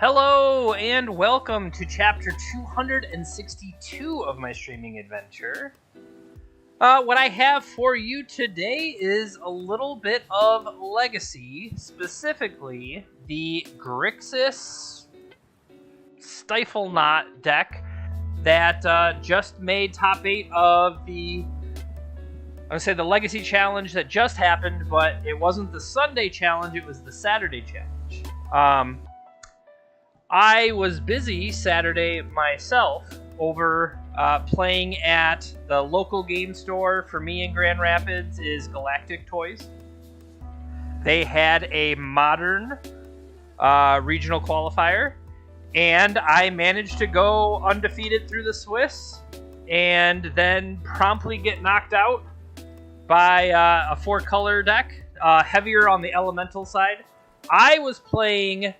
Hello and welcome to chapter 262 of my streaming adventure. What I have for you today is a little bit of Legacy, specifically the Grixis StifleNought deck that just made top 8 of the Legacy challenge that just happened, but it wasn't the Sunday challenge, it was the Saturday challenge. I was busy Saturday myself over playing at the local game store for me in Grand Rapids is Galactic Toys. They had a modern regional qualifier, and I managed to go undefeated through the Swiss and then promptly get knocked out by a 4-color deck, heavier on the elemental side. I was playing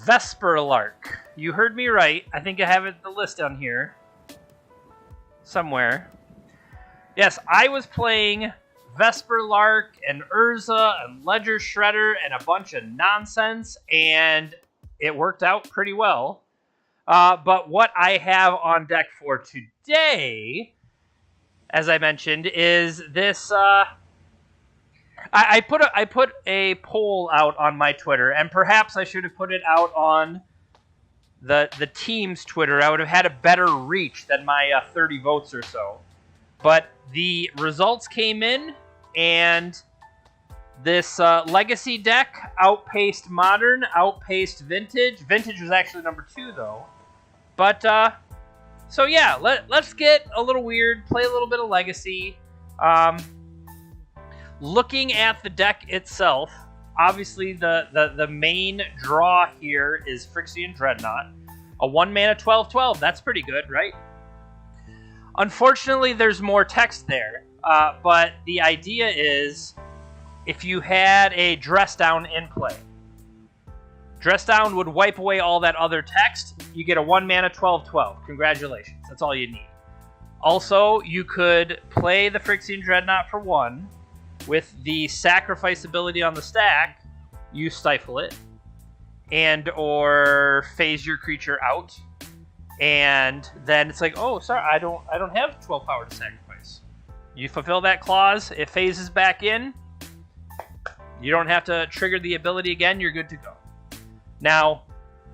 Vesperlark. You heard me right. I think I have the list down here somewhere. Yes, I was playing Vesperlark and Urza and Ledger Shredder and a bunch of nonsense, and it worked out pretty well. But what I have on deck for today, as I mentioned, is this... I put a poll out on my Twitter, and perhaps I should have put it out on the team's Twitter. I would have had a better reach than my 30 votes or so. But the results came in, and this Legacy deck outpaced Modern, outpaced Vintage. Vintage was actually number 2, though. But, so yeah, let's get a little weird, play a little bit of Legacy. Looking at the deck itself, obviously the main draw here is Phyrexian Dreadnought. A 1-mana 12/12, that's pretty good, right? Unfortunately, there's more text there, but the idea is if you had a Dress Down in play, Dress Down would wipe away all that other text. You get a 1-mana 12/12. Congratulations, that's all you need. Also, you could play the Phyrexian Dreadnought for 1. With the sacrifice ability on the stack, you stifle it, and or phase your creature out, and then it's like, oh, sorry, I don't have 12 power to sacrifice. You fulfill that clause, it phases back in. You don't have to trigger the ability again. You're good to go. Now,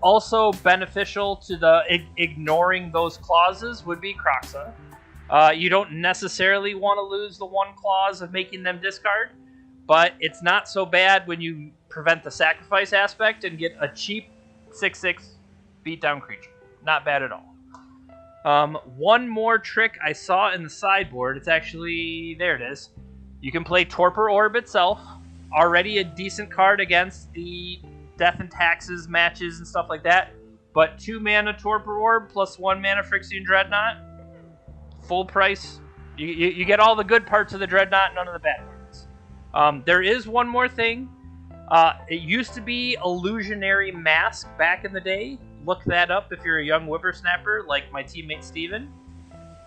also beneficial to the ignoring those clauses would be Kroxa. You don't necessarily want to lose the 1 clause of making them discard, but it's not so bad when you prevent the sacrifice aspect and get a cheap 6/6 beatdown creature. Not bad at all. One more trick I saw in the sideboard, it's actually, there it is. You can play Torpor Orb itself, already a decent card against the Death and Taxes matches and stuff like that, but 2-mana Torpor Orb plus 1-mana Phyrexian Dreadnought, full price. You get all the good parts of the Dreadnought, none of the bad parts. There is one more thing. It used to be Illusionary Mask back in the day. Look that up if you're a young whippersnapper like my teammate Steven.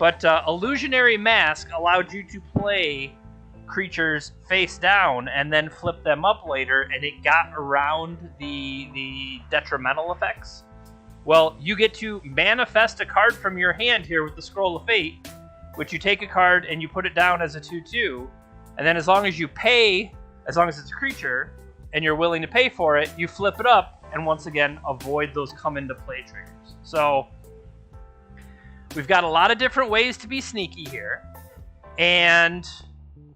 But Illusionary Mask allowed you to play creatures face down and then flip them up later, and it got around the detrimental effects. Well, you get to manifest a card from your hand here with the Scroll of Fate, which you take a card and you put it down as a 2/2, and then as long as you pay, as long as it's a creature, and you're willing to pay for it, you flip it up, and once again, avoid those come into play triggers. So, we've got a lot of different ways to be sneaky here, and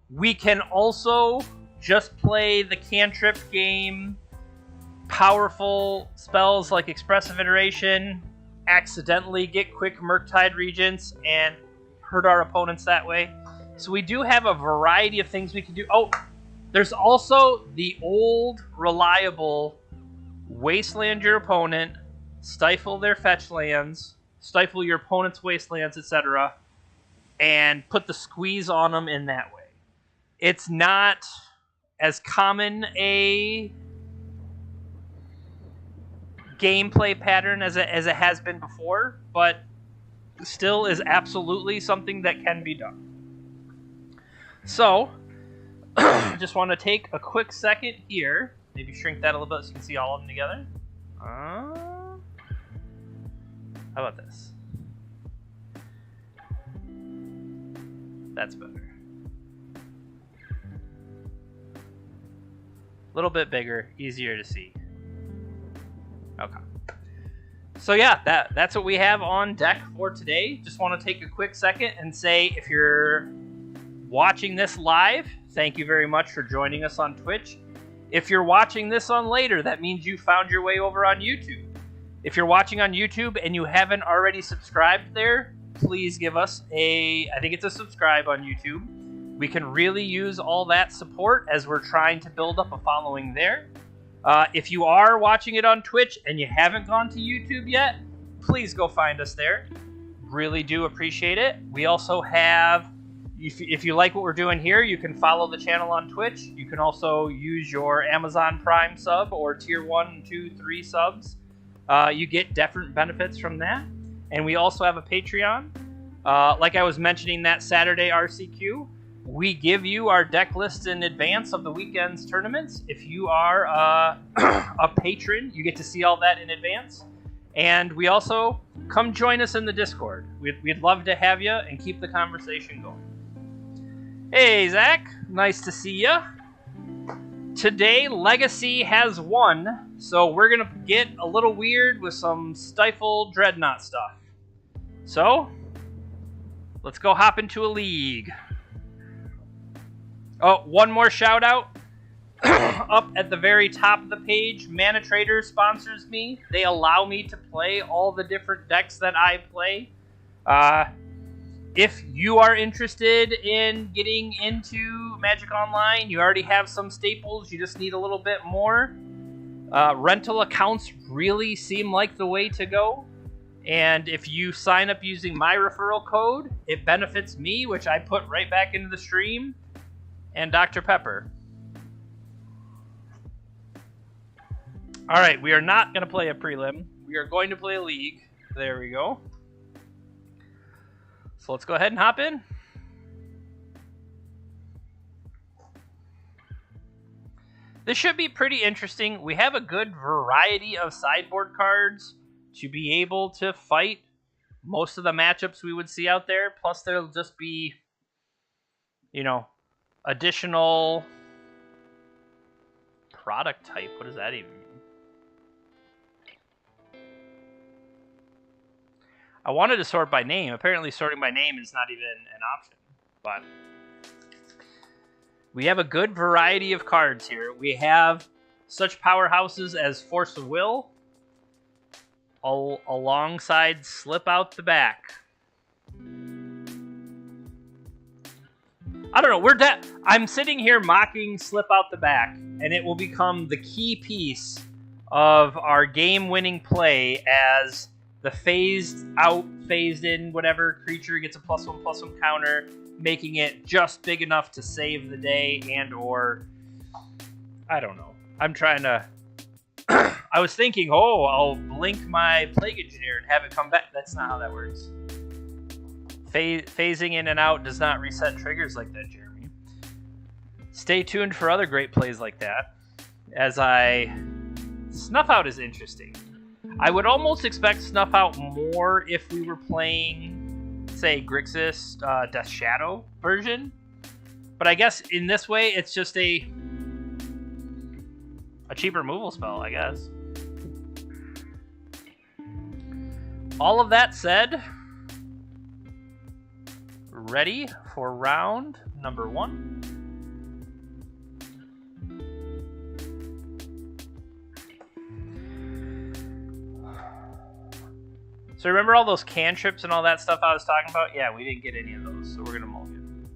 we can also just play the cantrip game, powerful spells like Expressive Iteration, accidentally get quick Murktide Regents, and hurt our opponents that way. So we do have a variety of things we can do. Oh, there's also the old, reliable Wasteland your opponent, stifle their fetch lands, stifle your opponent's wastelands, etc., and put the squeeze on them in that way. It's not as common a gameplay pattern as it has been before, but still is absolutely something that can be done. So, just want to take a quick second here, maybe shrink that a little bit so you can see all of them together. How about this? That's better. A little bit bigger, easier to see. Okay. So yeah, that's what we have on deck for today. Just want to take a quick second and say, if you're watching this live, thank you very much for joining us on Twitch. If you're watching this on later, that means you found your way over on YouTube. If you're watching on YouTube and you haven't already subscribed there, please give us I think it's a subscribe on YouTube. We can really use all that support as we're trying to build up a following there. If you are watching it on Twitch and you haven't gone to YouTube yet, please go find us there. Really do appreciate it. We also have, if you like what we're doing here, you can follow the channel on Twitch. You can also use your Amazon Prime sub or tier 1, 2, 3 subs. You get different benefits from that. And we also have a Patreon. Like I was mentioning that Saturday RCQ, we give you our deck list in advance of the weekend's tournaments. If you are a patron, you get to see all that in advance. And we also, come join us in the Discord. We'd love to have you and keep the conversation going. Hey, Zach. Nice to see you. Today, Legacy has won, so we're going to get a little weird with some StifleNought stuff. So, let's go hop into a league. Oh, one more shout out. Up at the very top of the page, Mana Trader sponsors me. They allow me to play all the different decks that I play. If you are interested in getting into Magic Online, you already have some staples, you just need a little bit more. Rental accounts really seem like the way to go. And if you sign up using my referral code, it benefits me, which I put right back into the stream, and Dr. Pepper. Alright, we are not going to play a prelim. We are going to play a league. There we go. So let's go ahead and hop in. This should be pretty interesting. We have a good variety of sideboard cards to be able to fight most of the matchups we would see out there. Plus there'll just be, you know, additional product type. What does that even mean? I wanted to sort by name. Apparently sorting by name is not even an option. But we have a good variety of cards here. We have such powerhouses as Force of Will, alongside Slip Out the Back. I don't know. I'm sitting here mocking Slip Out the Back, and it will become the key piece of our game-winning play as the phased out, phased in, whatever creature gets a +1/+1 counter, making it just big enough to save the day and or I don't know. I'm trying to I was thinking, oh, I'll blink my Plague Engineer and have it come back. That's not how that works. Phasing in and out does not reset triggers like that, Jeremy. Stay tuned for other great plays like that. Snuff Out is interesting. I would almost expect Snuff Out more if we were playing, say, Grixis Death Shadow version. But I guess in this way, it's just a cheap removal spell, I guess. All of that said, ready for round number 1. So remember all those cantrips and all that stuff I was talking about? Yeah, we didn't get any of those, so we're gonna mulligan.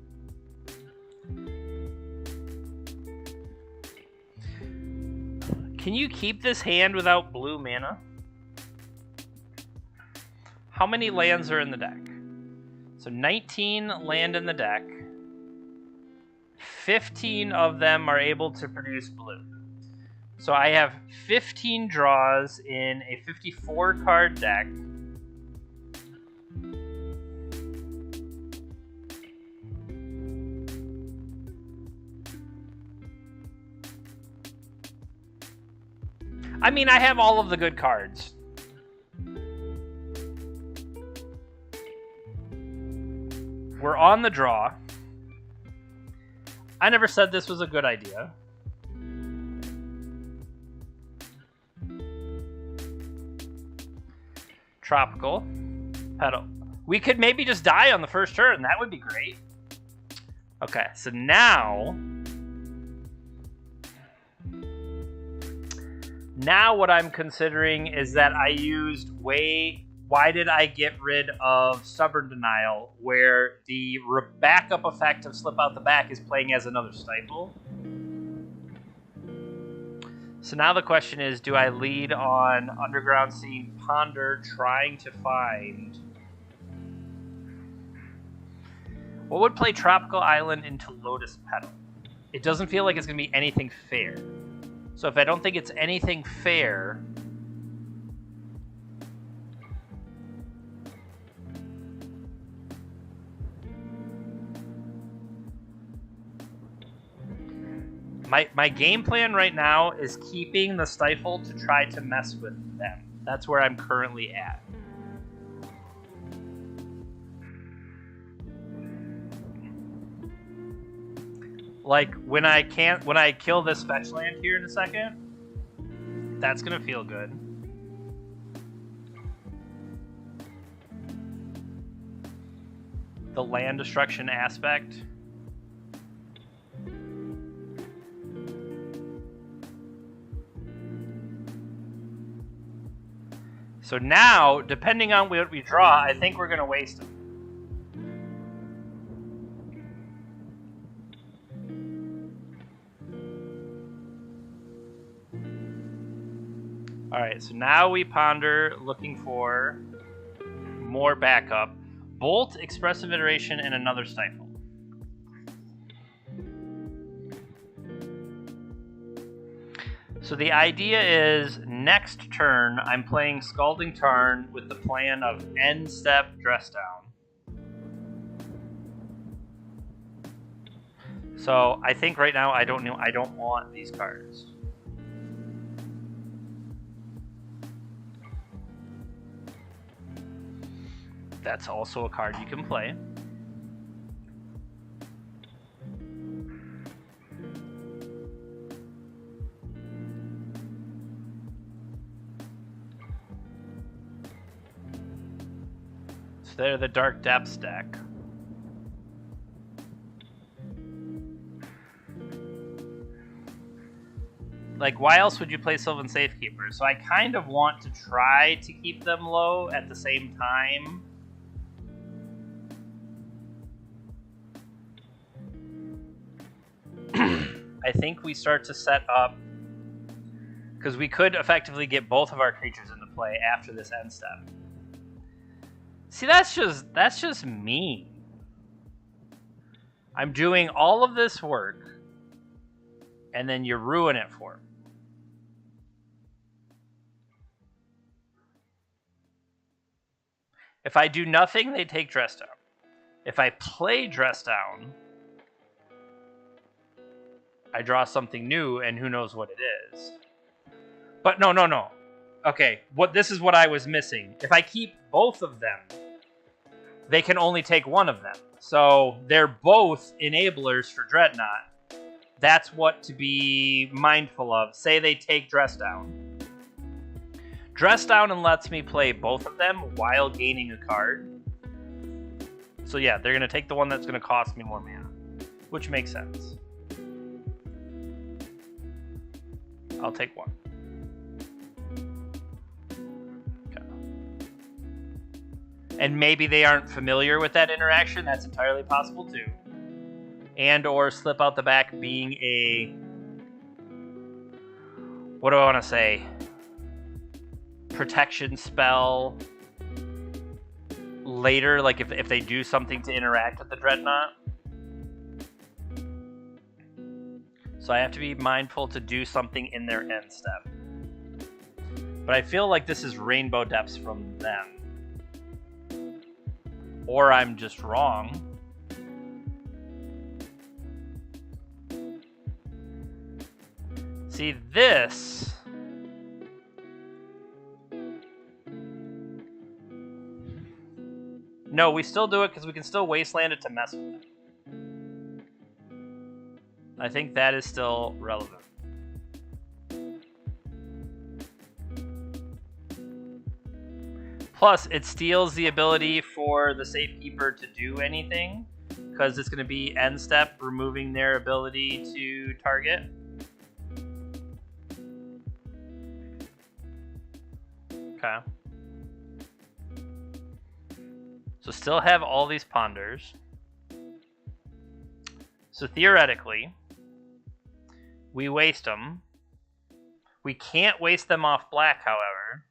Can you keep this hand without blue mana? How many lands are in the deck? So 19 land in the deck. 15 of them are able to produce blue. So I have 15 draws in a 54 card deck. I mean, I have all of the good cards. we're on the draw. I never said this was a good idea. Tropical. Petal. We could maybe just die on the first turn. That would be great. Okay, so now what I'm considering is that I used why did I get rid of Stubborn Denial, where the backup effect of Slip Out the Back is playing as another Stifle? So now the question is, do I lead on Underground Sea, Ponder, trying to find... What would play Tropical Island into Lotus Petal? It doesn't feel like it's going to be anything fair. So if I don't think it's anything fair... My game plan right now is keeping the Stifle to try to mess with them. That's where I'm currently at. Like, when I kill this fetch land here in a second, that's gonna feel good. The land destruction aspect. So now, depending on what we draw, I think we're gonna waste them. Alright, so now we ponder, looking for more backup. Bolt, Expressive Iteration, and another Stifle. So the idea is, next turn, I'm playing Scalding Tarn with the plan of end step, Dress Down. So I think right now I don't want these cards. That's also a card you can play. So they're the Dark Depths deck. Like, why else would you play Sylvan Safekeeper? So I kind of want to try to keep them low at the same time. I think we start to set up, because we could effectively get both of our creatures into play after this end step. See, that's just mean. I'm doing all of this work, and then you ruin it for me. If I do nothing, they take Dress Down. If I play Dress Down, I draw something new, and who knows what it is. But no. Okay, this is what I was missing. If I keep both of them, they can only take one of them. So they're both enablers for Dreadnought. That's what to be mindful of. Say they take Dress Down. Dress Down and lets me play both of them while gaining a card. So yeah, they're going to take the one that's going to cost me more mana, which makes sense. I'll take one. Okay. And maybe they aren't familiar with that interaction. That's entirely possible too. And or Slip Out the Back being a... What do I want to say? Protection spell later, like if they do something to interact with the Dreadnought. So I have to be mindful to do something in their end step. But I feel like this is Rainbow Depths from them. Or I'm just wrong. See, this... No, we still do it because we can still wasteland it to mess with it. I think that is still relevant. Plus, it steals the ability for the Safekeeper to do anything, because it's going to be end step, removing their ability to target. Okay. So still have all these ponders. So theoretically, we waste them. We can't waste them off black, however,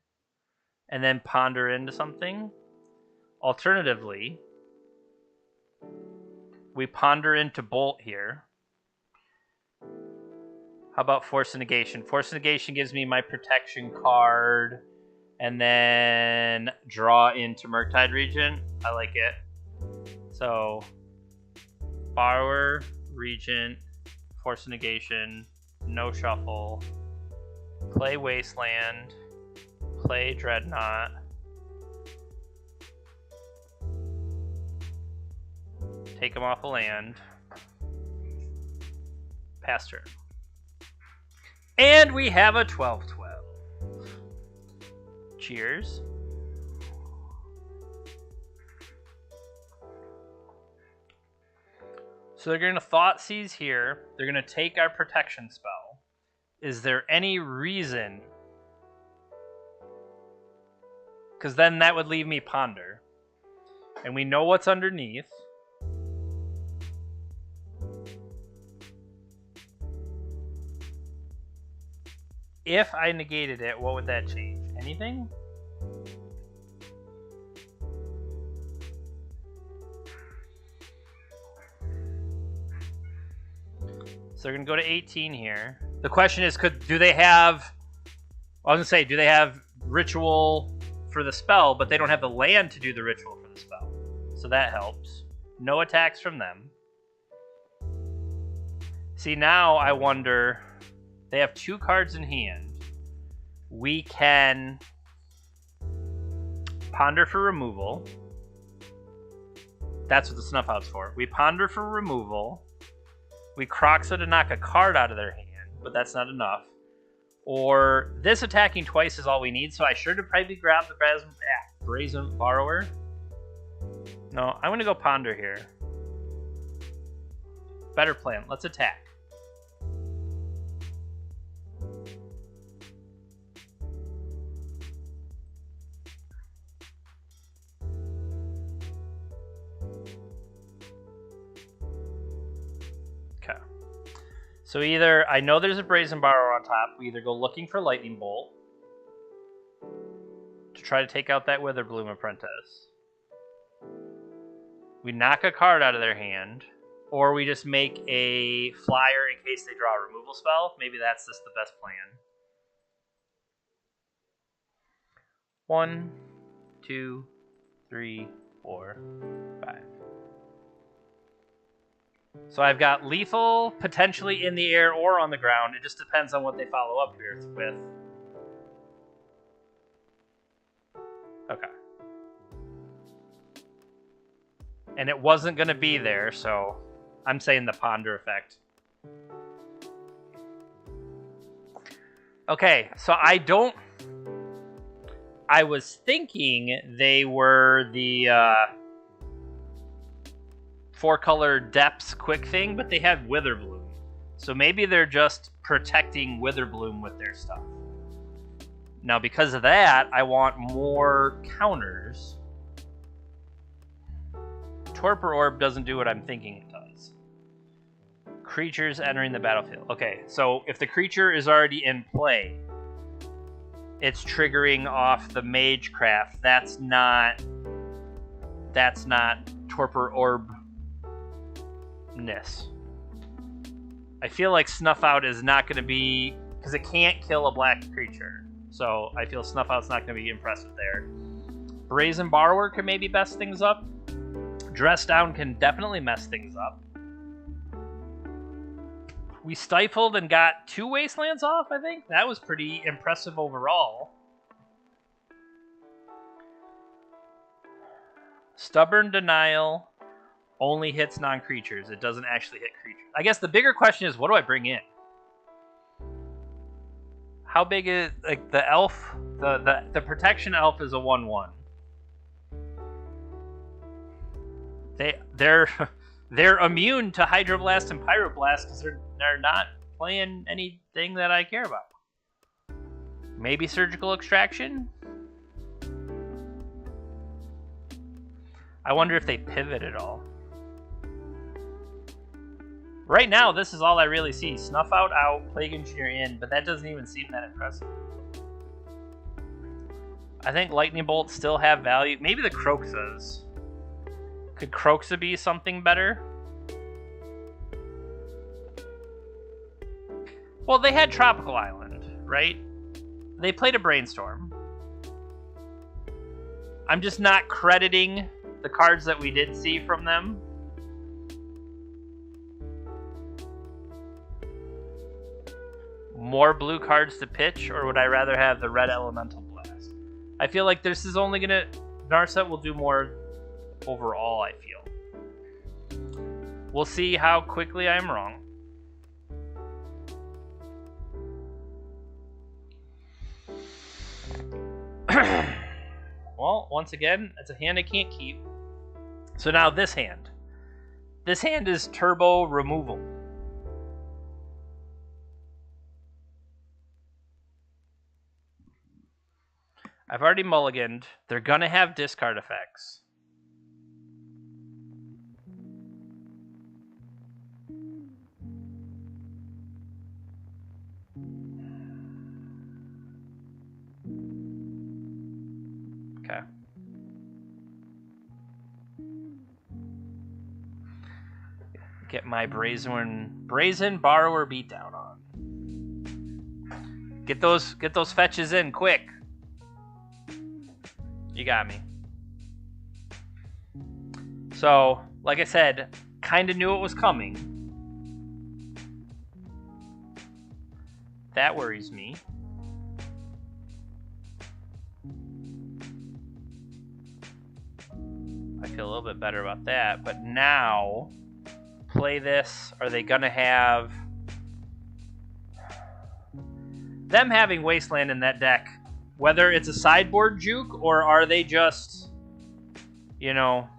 and then ponder into something. Alternatively, we ponder into bolt here. How about Force of Negation? Force of Negation gives me my protection card, and then draw into Murktide Regent. I like it. So, Borrower, Regent, Force of Negation, no shuffle, play Wasteland, play Dreadnought, take him off a land, pass turn. And we have a 12-12. Cheers. So they're going to Thoughtseize here. They're going to take our protection spell. Is there any reason? Because then that would leave me ponder. And we know what's underneath. If I negated it, what would that change? Anything? So they're going to go to 18 here. The question is, do they have... I was going to say, do they have ritual for the spell, but they don't have the land to do the ritual for the spell. So that helps. No attacks from them. See, now I wonder... They have 2 cards in hand. We can ponder for removal. That's what the Snuff Out's for. We ponder for removal. We Croxa to knock a card out of their hand, but that's not enough. Or this attacking twice is all we need, so I should have probably grabbed the Brazen Borrower. No, I'm going to go ponder here. Better plan. Let's attack. So either, I know there's a Brazen Borrower on top, we either go looking for Lightning Bolt to try to take out that Witherbloom Apprentice. We knock a card out of their hand, or we just make a flyer in case they draw a removal spell. Maybe that's just the best plan. 1, 2, 3, 4, 5. So I've got lethal, potentially in the air or on the ground. It just depends on what they follow up here with. Okay. And it wasn't going to be there, so I'm saying the ponder effect. Okay, so I was thinking they were the 4-color Depths quick thing, but they have Witherbloom. So maybe they're just protecting Witherbloom with their stuff. Now, because of that, I want more counters. Torpor Orb doesn't do what I'm thinking it does. Creatures entering the battlefield. Okay, so if the creature is already in play, it's triggering off the Magecraft. That's not Torpor Orb. I feel like Snuff Out is not going to be, because it can't kill a black creature, so I feel Snuff Out's not going to be impressive there. Brazen Borrower can maybe mess things up. Dress Down can definitely mess things up. We stifled and got 2 Wastelands off, I think. That was pretty impressive overall. Stubborn Denial only hits non-creatures. It doesn't actually hit creatures. I guess the bigger question is, what do I bring in? How big is, like, the elf? The protection elf is a 1/1. They're immune to Hydroblast and Pyroblast because they're not playing anything that I care about. Maybe Surgical Extraction? I wonder if they pivot at all. Right now, this is all I really see. Snuff out, Plague Engineer in, but that doesn't even seem that impressive. I think Lightning Bolts still have value. Maybe the Croxas. Could Croxa be something better? Well, they had Tropical Island, right? They played a Brainstorm. I'm just not crediting the cards that we did see from them. More blue cards to pitch, or would I rather have the red Elemental Blast? I feel like this is only gonna... Narset will do more overall, I feel. We'll see how quickly I'm wrong. Well, once again, it's a hand I can't keep. So now this hand. This hand is turbo removal. I've already mulliganed. They're gonna have discard effects. Okay. Get my brazen borrower beatdown on. Get those fetches in quick. You got me. So, like I said, kind of knew it was coming. That worries me. I feel a little bit better about that, but now play this. Are they gonna have them having Wasteland in that deck? Whether it's a sideboard juke or are they just, you know...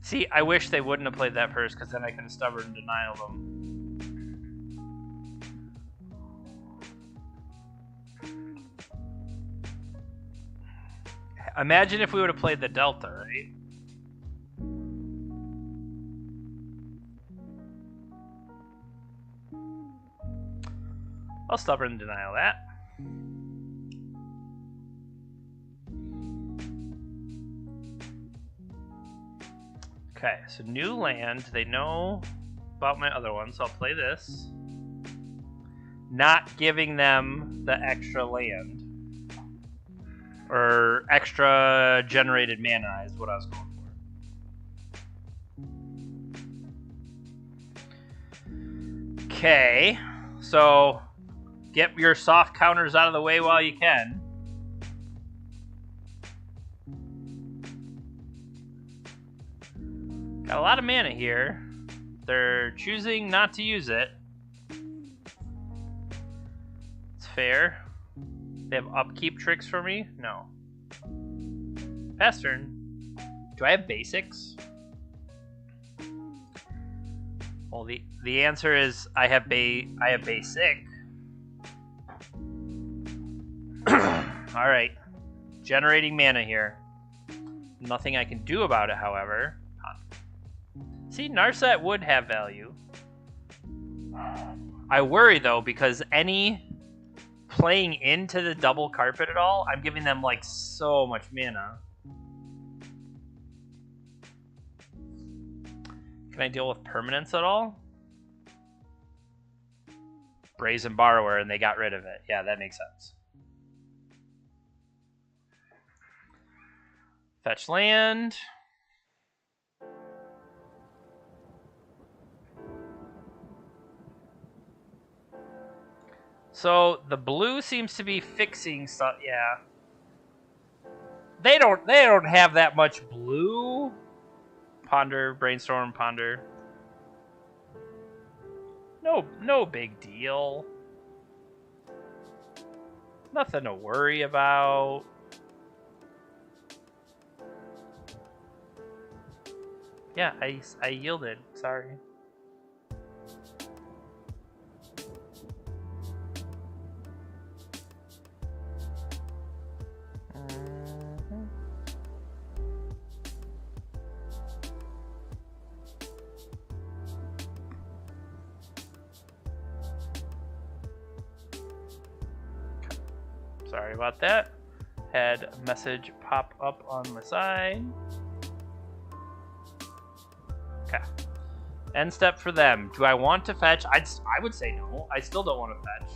See, I wish they wouldn't have played that first, because then I can Stubborn Denial them. Imagine if we would have played the Delta, right? I'll Stubborn Denial that. Okay, so new land. They know about my other one, so I'll play this. Not giving them the extra land. Or extra generated mana is what I was going for. Okay, so get your soft counters out of the way while you can. Got a lot of mana here. They're choosing not to use it. It's fair. They have upkeep tricks for me? No. Pass turn. Do I have basics? Well, the answer is I have basic. All right. Generating mana here. Nothing I can do about it, however. See, Narset would have value. I worry, though, because any playing into the double carpet at all, I'm giving them, like, so much mana. Can I deal with permanence at all? Brazen Borrower, and they got rid of it. Yeah, that makes sense. Fetch land. So the blue seems to be fixing stuff. Yeah. They don't have that much blue. Ponder, brainstorm, ponder. No big deal. Nothing to worry about. Yeah, I yielded. Sorry. Sorry about that. Had a message pop up on my side. Okay. End step for them. Do I want to fetch? I would say no. I still don't want to fetch.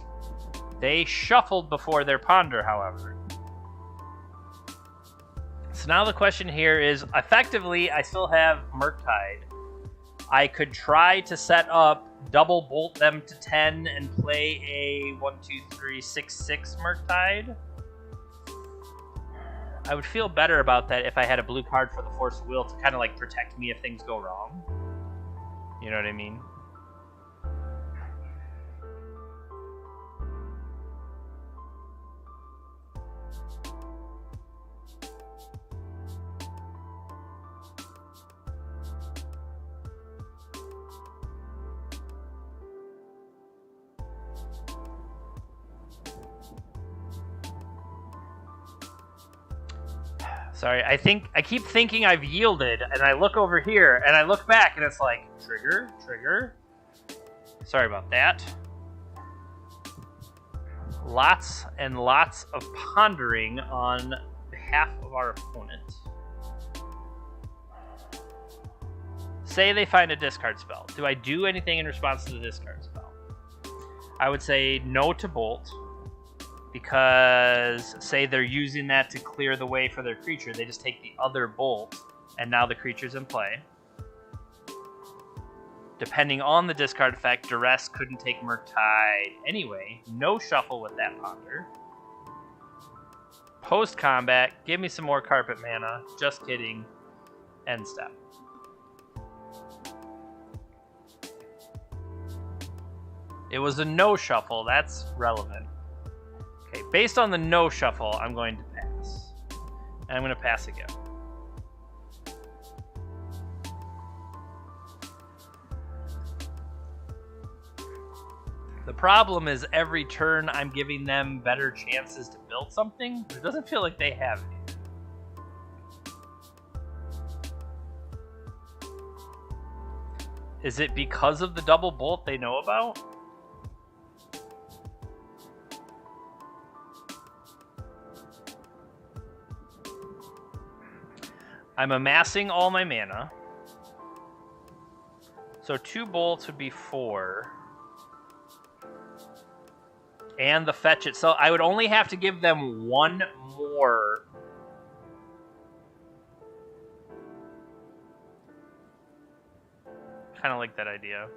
They shuffled before their ponder, however. So now the question here is, effectively, I still have Murktide. I could try to set up, double bolt them to 10 and play a 1, 2, 3, 6, 6 Murktide. I would feel better about that if I had a blue card for the Force of Will to kind of like protect me if things go wrong. You know what I mean? Sorry, I keep thinking I've yielded, and I look over here, and I look back, and it's like, trigger, trigger. Sorry about that. Lots and lots of pondering on behalf of our opponent. Say they find a discard spell. Do I do anything in response to the discard spell? I would say no to bolt. Because, say they're using that to clear the way for their creature, they just take the other bolt, and now the creature's in play. Depending on the discard effect, Duress couldn't take Murktide anyway. No shuffle with that ponder. Post-combat, give me some more carpet mana. Just kidding. End step. It was a no shuffle, that's relevant. Okay, based on the no shuffle, I'm going to pass. And I'm going to pass again. The problem is every turn I'm giving them better chances to build something. It doesn't feel like they have any. Is it because of the double bolt they know about? I'm amassing all my mana. So 2 bolts would be 4. And the fetch itself. I would only have to give them 1 more. Kind of like that idea.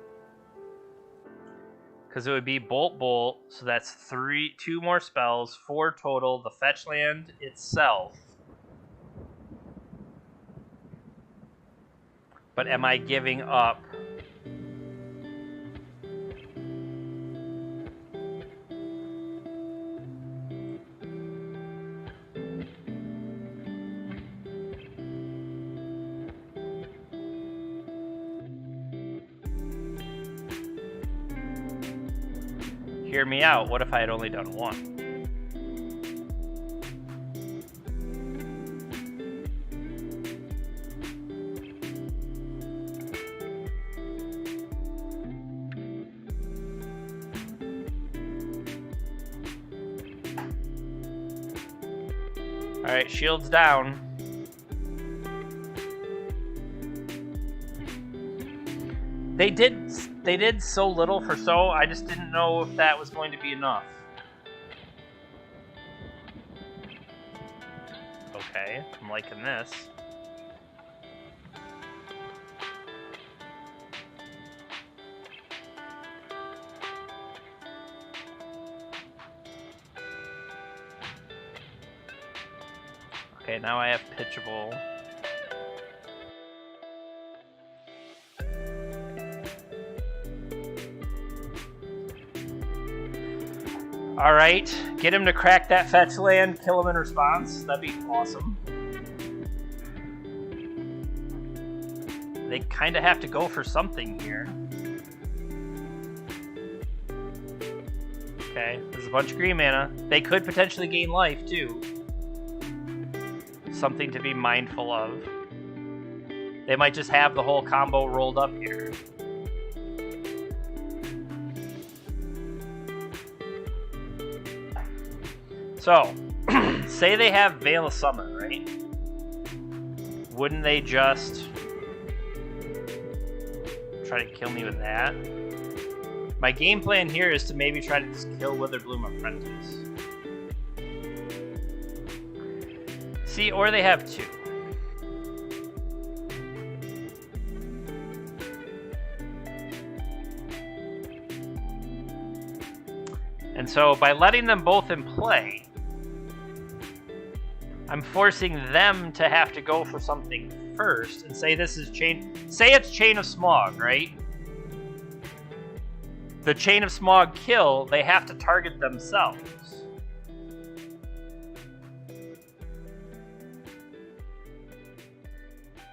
Because it would be bolt, bolt. So that's 2 more spells. 4 total. The fetch land itself. But am I giving up? Hear me out. What if I had only done 1? Alright, shields down. They did so little for so, I just didn't know if that was going to be enough. Okay, I'm liking this. Okay, now I have pitchable. Alright, get him to crack that fetch land, kill him in response. That'd be awesome. They kind of have to go for something here. Okay, there's a bunch of green mana. They could potentially gain life, too. Something to be mindful of. They might just have the whole combo rolled up here. So, say they have Veil of Summer, right? Wouldn't they just try to kill me with that? My game plan here is to maybe try to just kill Witherbloom Apprentice. See, or they have two. And so by letting them both in play, I'm forcing them to have to go for something first and say this is say it's Chain of Smog, right? The Chain of Smog kill, they have to target themselves.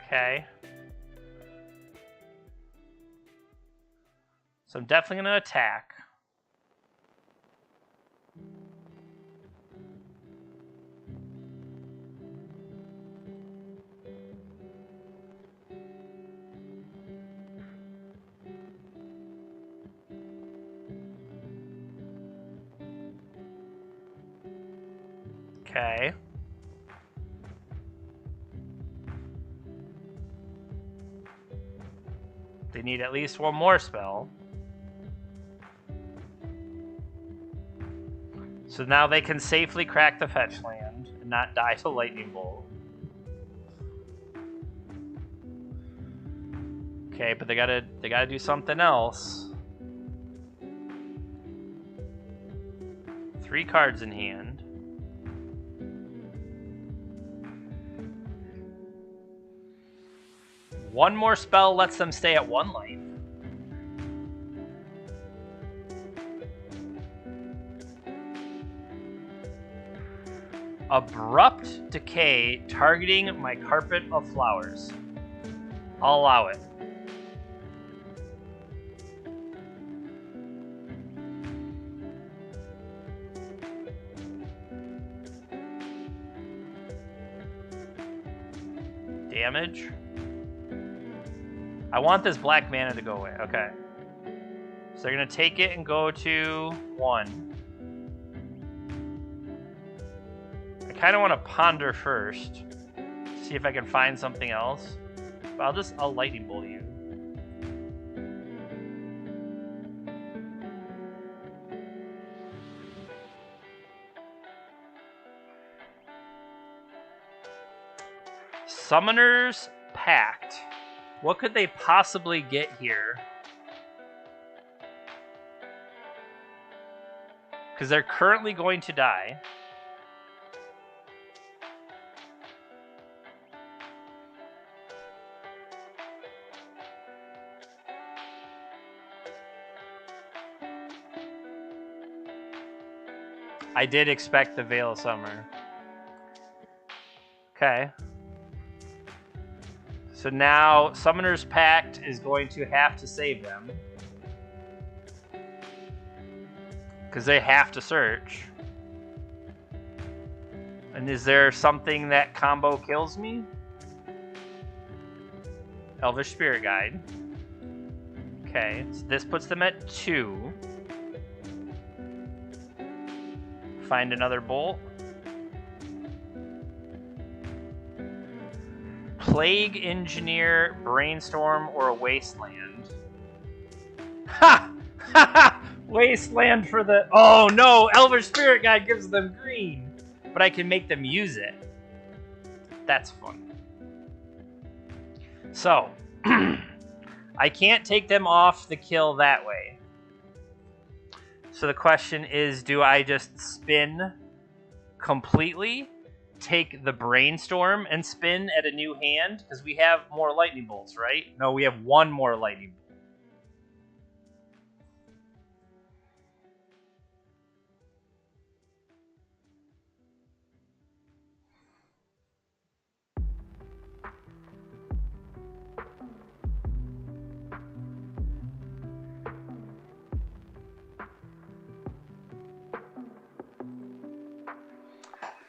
Okay. So I'm definitely going to attack. Okay. They need at least one more spell. So now they can safely crack the fetch land and not die to lightning bolt. Okay, but they gotta do something else. 3 cards in hand. One more spell lets them stay at 1 life. Abrupt Decay targeting my Carpet of Flowers. I'll allow it. Damage. I want this black mana to go away. Okay. So they're going to take it and go to 1. I kind of want to ponder first. See if I can find something else. But I'll lightning bolt you. Summoner's Pact. What could they possibly get here? Because they're currently going to die. I did expect the Veil of Summer. Okay. So now Summoner's Pact is going to have to save them. Because they have to search. And is there something that combo kills me? Elvish Spirit Guide. Okay, so this puts them at 2. Find another bolt. Plague Engineer, Brainstorm, or a Wasteland. Ha! Ha ha! Wasteland for the... Oh no! Elvish Spirit Guide gives them green. But I can make them use it. That's fun. So, I can't take them off the kill that way. So the question is, do I just spin completely take the Brainstorm and spin at a new hand? Because we have more lightning bolts, right? No, we have one more lightning bolt.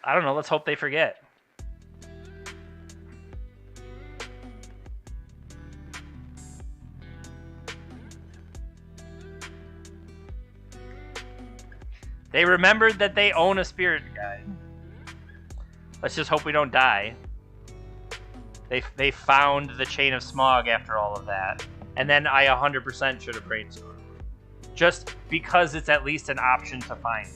I don't know. Let's hope they forget. They remembered that they own a spirit guide. Let's just hope we don't die. They found the Chain of Smog after all of that. And then I 100% should have brainstormed. Just because it's at least an option to find it.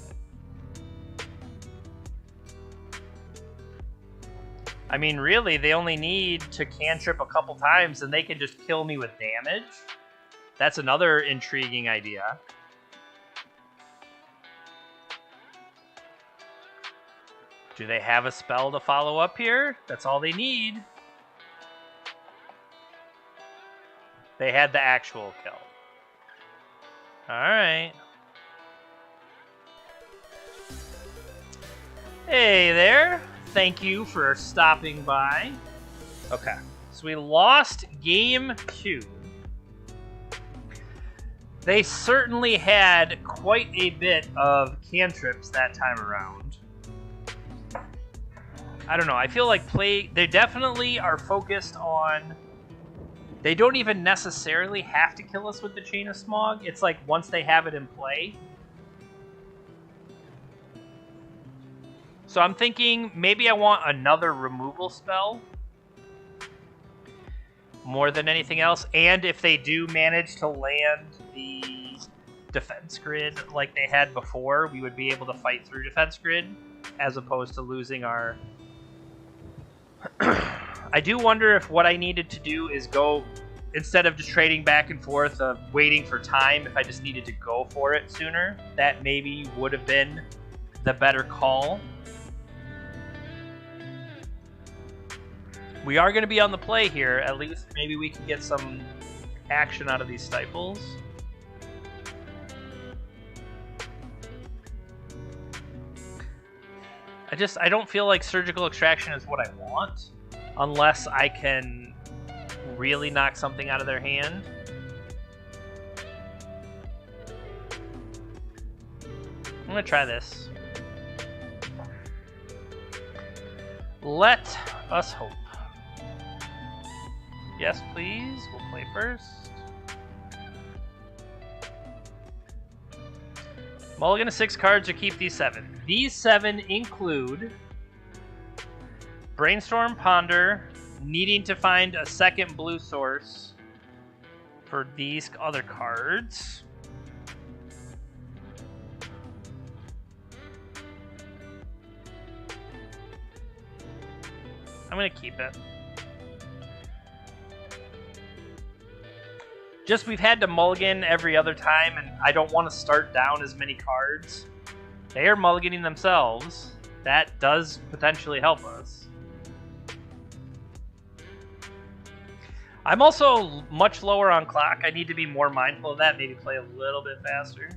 I mean, really, they only need to cantrip a couple times and they can just kill me with damage. That's another intriguing idea. Do they have a spell to follow up here? That's all they need. They had the actual kill. Alright. Hey there. Thank you for stopping by. Okay, so we lost game 2. They certainly had quite a bit of cantrips that time around. I don't know, I feel like they definitely are focused on... They don't even necessarily have to kill us with the Chain of Smog. It's like once they have it in play. So I'm thinking maybe I want another removal spell more than anything else. And if they do manage to land the defense grid like they had before, we would be able to fight through defense grid as opposed to losing our... I do wonder if what I needed to do is go, instead of just trading back and forth of waiting for time, if I just needed to go for it sooner, that maybe would have been the better call. We are going to be on the play here. At least maybe we can get some action out of these stifles. I don't feel like surgical extraction is what I want, unless I can really knock something out of their hand. I'm going to try this. Let us hope. Yes, please. We'll play first. Mulligan to 6 cards or keep these 7. These 7 include Brainstorm, Ponder, needing to find a second blue source for these other cards. I'm going to keep it. Just we've had to mulligan every other time, and I don't want to start down as many cards. They are mulliganing themselves. That does potentially help us. I'm also much lower on clock. I need to be more mindful of that, maybe play a little bit faster.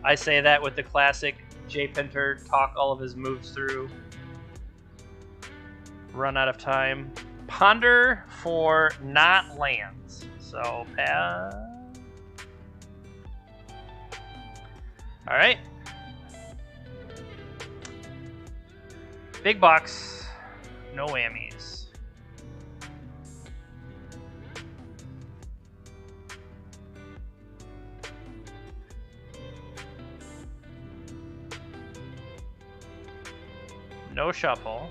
I say that with the classic Jay Pinter, talk all of his moves through. Run out of time. Ponder for not lands. So, pass. Alright. Big box. No whammies. No shuffle.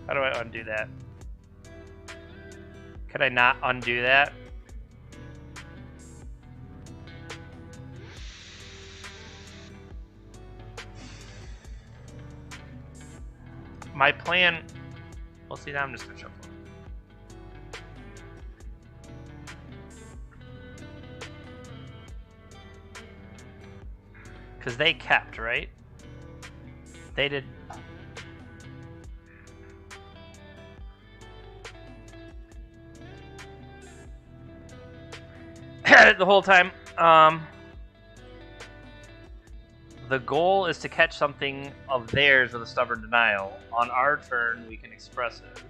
How do I undo that? Could I not undo that? my plan... Well, see, now I'm just going to shuffle. Because they kept, right? They did... the whole time. The goal is to catch something of theirs with a stubborn denial. On our turn, we can express it.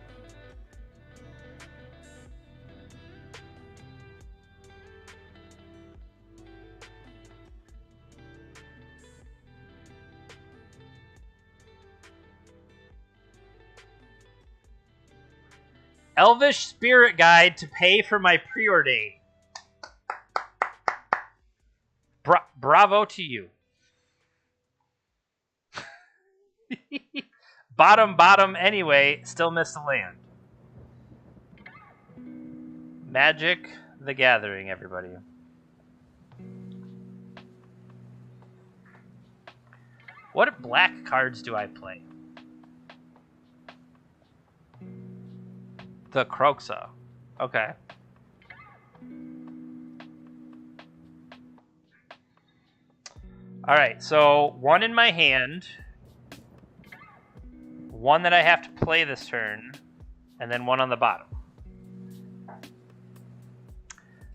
Elvish Spirit Guide to pay for my preordain. Bravo to you. Bottom anyway, still missed the land. Magic the Gathering, everybody. What black cards do I play? The Kroxa. Okay. Alright, so one in my hand. One that I have to play this turn. And then one on the bottom.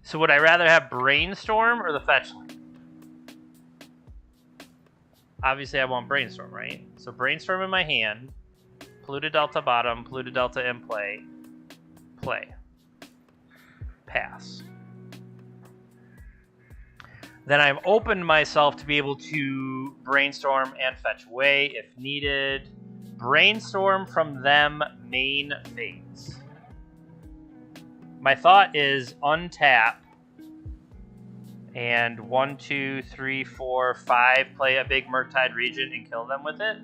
So would I rather have Brainstorm or the Fetch Land? Obviously I want Brainstorm, right? So Brainstorm in my hand. Polluted Delta bottom, Polluted Delta in play. Play. Pass. Then I've opened myself to be able to Brainstorm and Fetch away if needed. Brainstorm from them main phase. My thought is untap and 1, 2, 3, 4, 5 play a big Murktide Regent and kill them with it.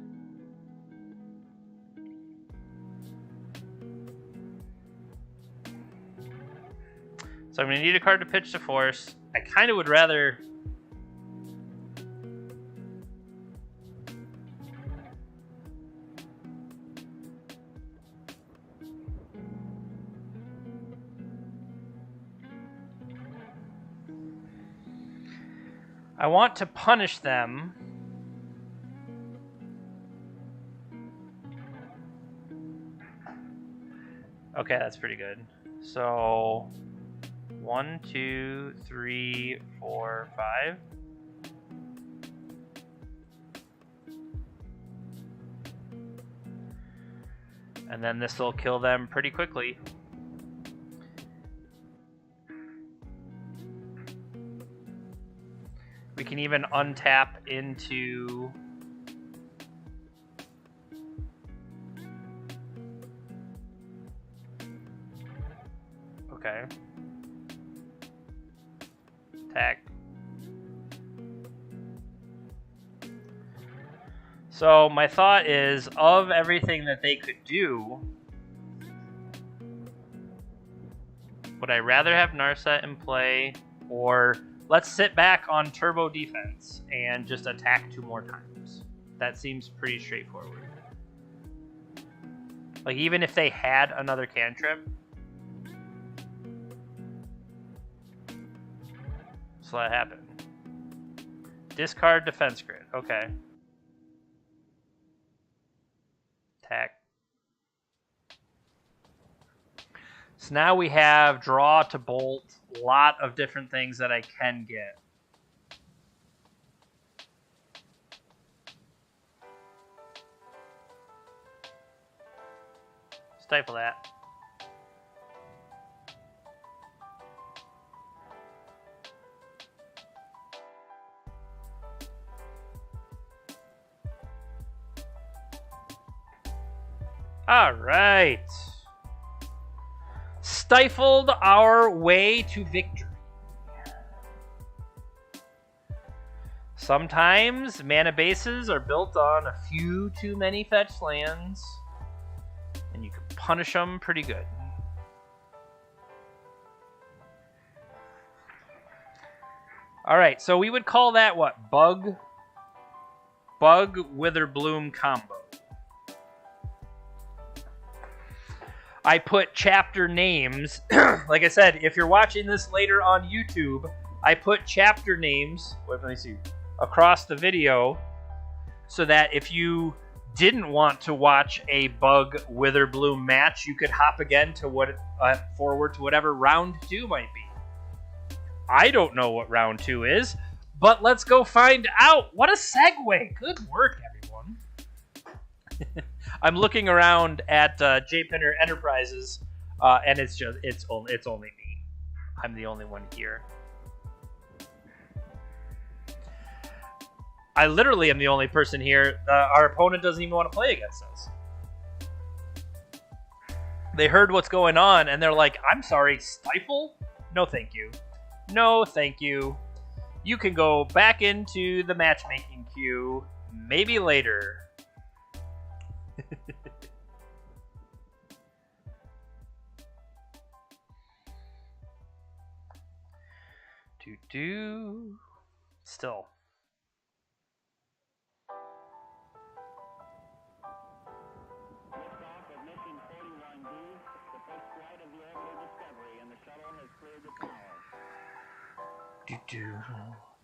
So I'm going to need a card to pitch to force. I kind of would rather... I want to punish them. Okay, that's pretty good. So 1, 2, 3, 4, 5. And then this will kill them pretty quickly. We can even untap into... Okay. Attack. So my thought is, of everything that they could do, would I rather have Narset in play, or let's sit back on turbo defense and just attack 2 more times? That seems pretty straightforward. Like, even if they had another cantrip. So that happened. Discard defense grid. Okay. Attack. So now we have draw to bolt. A lot of different things that I can get. Stifle that. All right. Stifled our way to victory. Sometimes mana bases are built on a few too many fetch lands, and you can punish them pretty good. All right, so we would call that what? BUG Witherbloom combo. I put chapter names. Like I said, if you're watching this later on YouTube, I put chapter names, let me see, across the video so that if you didn't want to watch a BUG Witherbloom match, you could hop again to forward to whatever round 2 might be. I don't know what round 2 is, but let's go find out. What a segue. Good work, everyone. I'm looking around at JPinner Enterprises, and it's only me. I'm the only one here. I literally am the only person here. Our opponent doesn't even want to play against us. They heard what's going on, and they're like, I'm sorry, Stifle? No, thank you. No, thank you. You can go back into the matchmaking queue, maybe later. Still.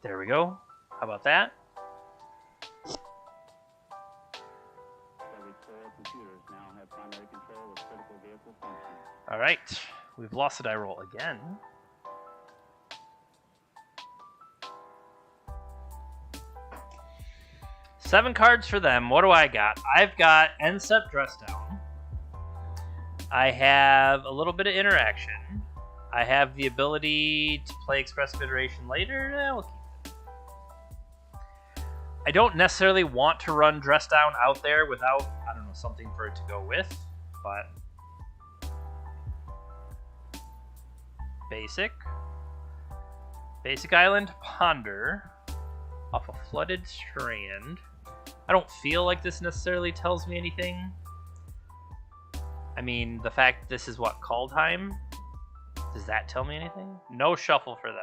There we go. How about that? All right, we've lost a die roll again. Seven cards for them. What do I got? I've got End Step Dress Down. I have a little bit of interaction. I have the ability to play Expressive Iteration later. We'll keep it. I don't necessarily want to run Dress Down out there without, I don't know, something for it to go with, but Basic Island Ponder off a Flooded Strand. I don't feel like this necessarily tells me anything. I mean, the fact this is what, call time? Does that tell me anything? No shuffle for them.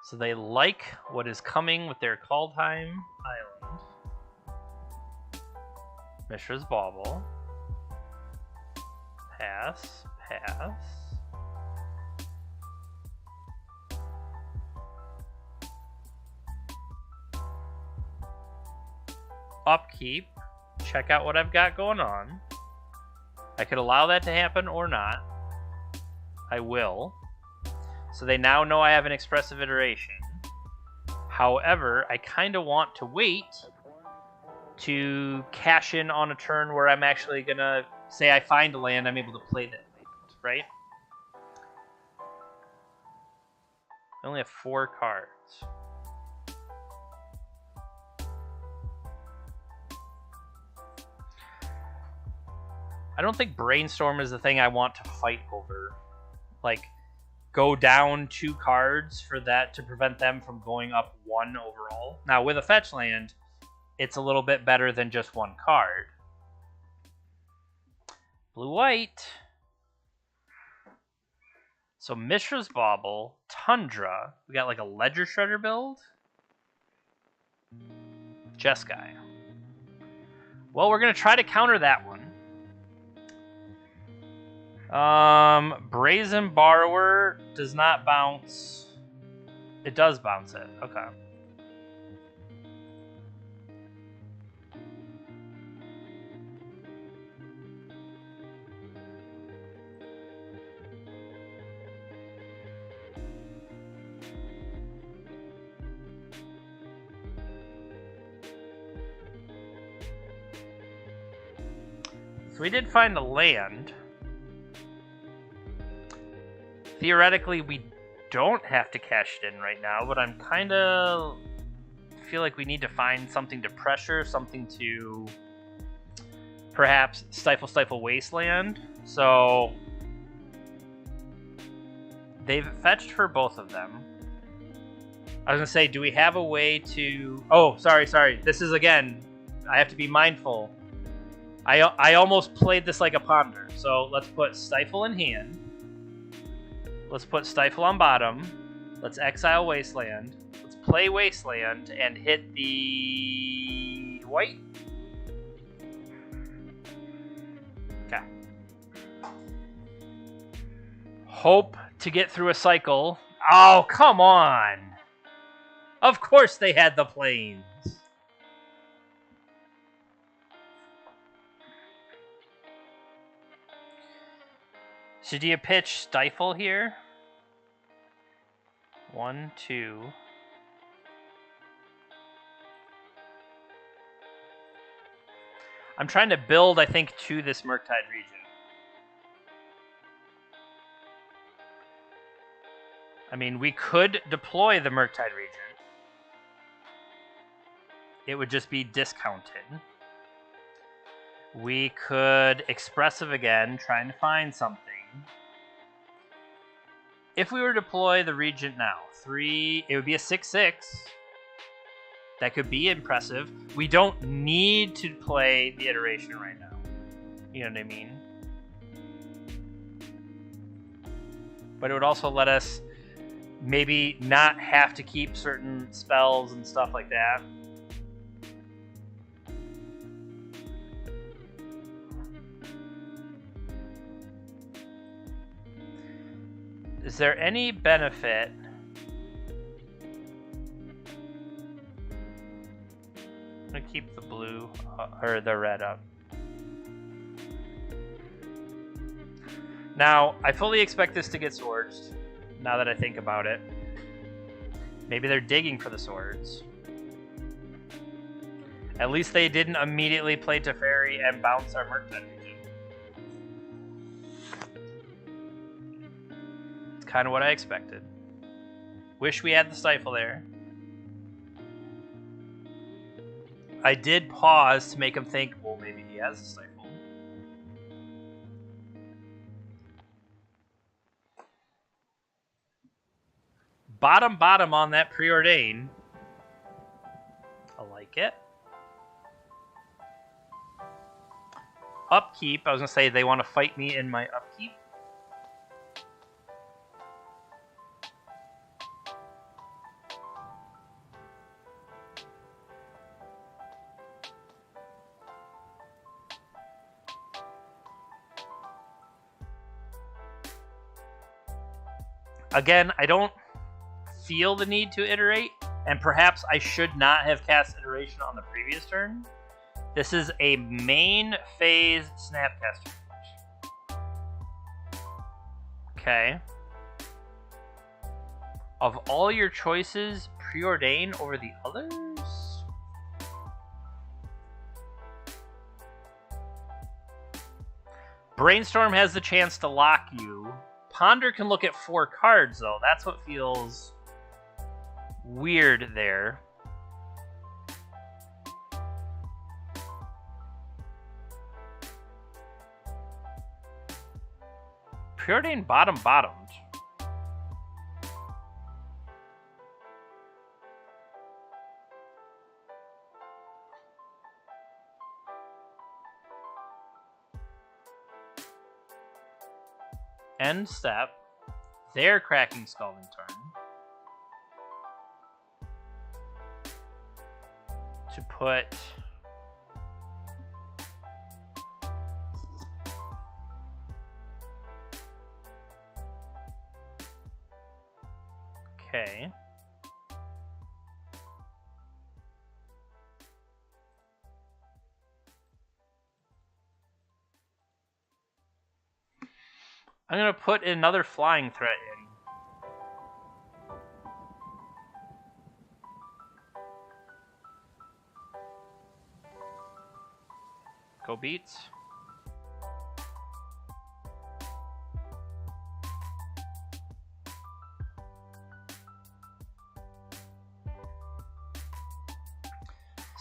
So they like what is coming with their call time island. Mishra's Bauble. Pass. Upkeep, check out what I've got going on. I could allow that to happen or not. I will. So they now know I have an Expressive Iteration. However, I kind of want to wait to cash in on a turn where I'm actually going to say I find a land, I'm able to play that land, right? I only have 4 cards. I don't think Brainstorm is the thing I want to fight over. Like, go down 2 cards for that to prevent them from going up 1 overall. Now, with a fetch land, it's a little bit better than just 1 card. Blue-white. So Mishra's Bauble, Tundra. We got like a Ledger Shredder build. Jeskai. Well, we're going to try to counter that one. Brazen Borrower does not bounce. It does bounce it. Okay. So we did find a land. Theoretically, we don't have to cash it in right now, but I'm kind of feel like we need to find something to pressure, something to perhaps stifle Wasteland. So they've fetched for both of them. I was gonna say, do we have a way to? Oh, sorry. This is again. I have to be mindful. I almost played this like a ponder. So let's put Stifle in hand. Let's put Stifle on bottom. Let's exile Wasteland. Let's play Wasteland and hit the white. Okay. Hope to get through a cycle. Oh, come on! Of course they had the planes. Should you pitch Stifle here? 1, 2. I'm trying to build, I think, to this Murktide region. I mean, we could deploy the Murktide region. It would just be discounted. We could Expressive again, trying to find something. If we were to deploy the Regent now, 3, it would be a 6/6. That could be impressive. We don't need to play the iteration right now. You know what I mean? But it would also let us maybe not have to keep certain spells and stuff like that. Is there any benefit? I'm gonna keep the blue or the red up. Now, I fully expect this to get swords, now that I think about it. Maybe they're digging for the swords. At least they didn't immediately play Teferi and bounce our Murktide region. It's kind of what I expected. Wish we had the Stifle there. I did pause to make him think, well, maybe he has a Stifle. Bottom on that preordain. I like it. Upkeep. I was going to say they want to fight me in my upkeep. Again, I don't feel the need to iterate, and perhaps I should not have cast iteration on the previous turn. This is a main phase Snapcaster. Okay. Of all your choices, preordain over the others? Brainstorm has the chance to lock you. Ponder can look at 4 cards, though. That's what feels weird there. Preordain bottomed. End step. They're cracking Scalding Tarn. To put okay. I'm going to put another flying threat in. Go Beats.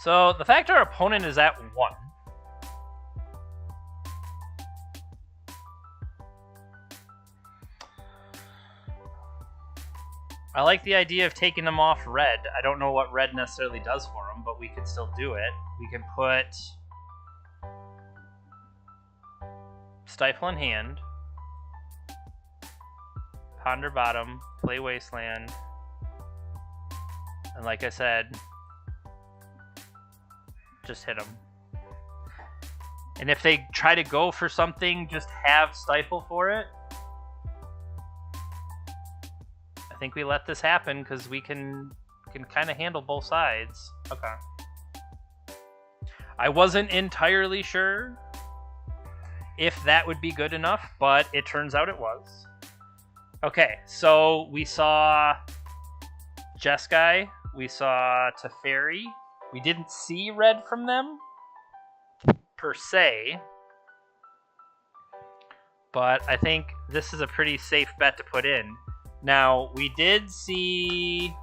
So the fact our opponent is at 1. I like the idea of taking them off red. I don't know what red necessarily does for them, but we could still do it. We can put Stifle in hand, Ponder bottom, play Wasteland, And like I said, just hit them. And if they try to go for something, just have Stifle for it. I think we let this happen because we can kind of handle both sides. Okay. I wasn't entirely sure if that would be good enough, but it turns out it was. Okay, so we saw Jeskai, we saw Teferi. We didn't see red from them, per se. But I think this is a pretty safe bet to put in. Now, we did see...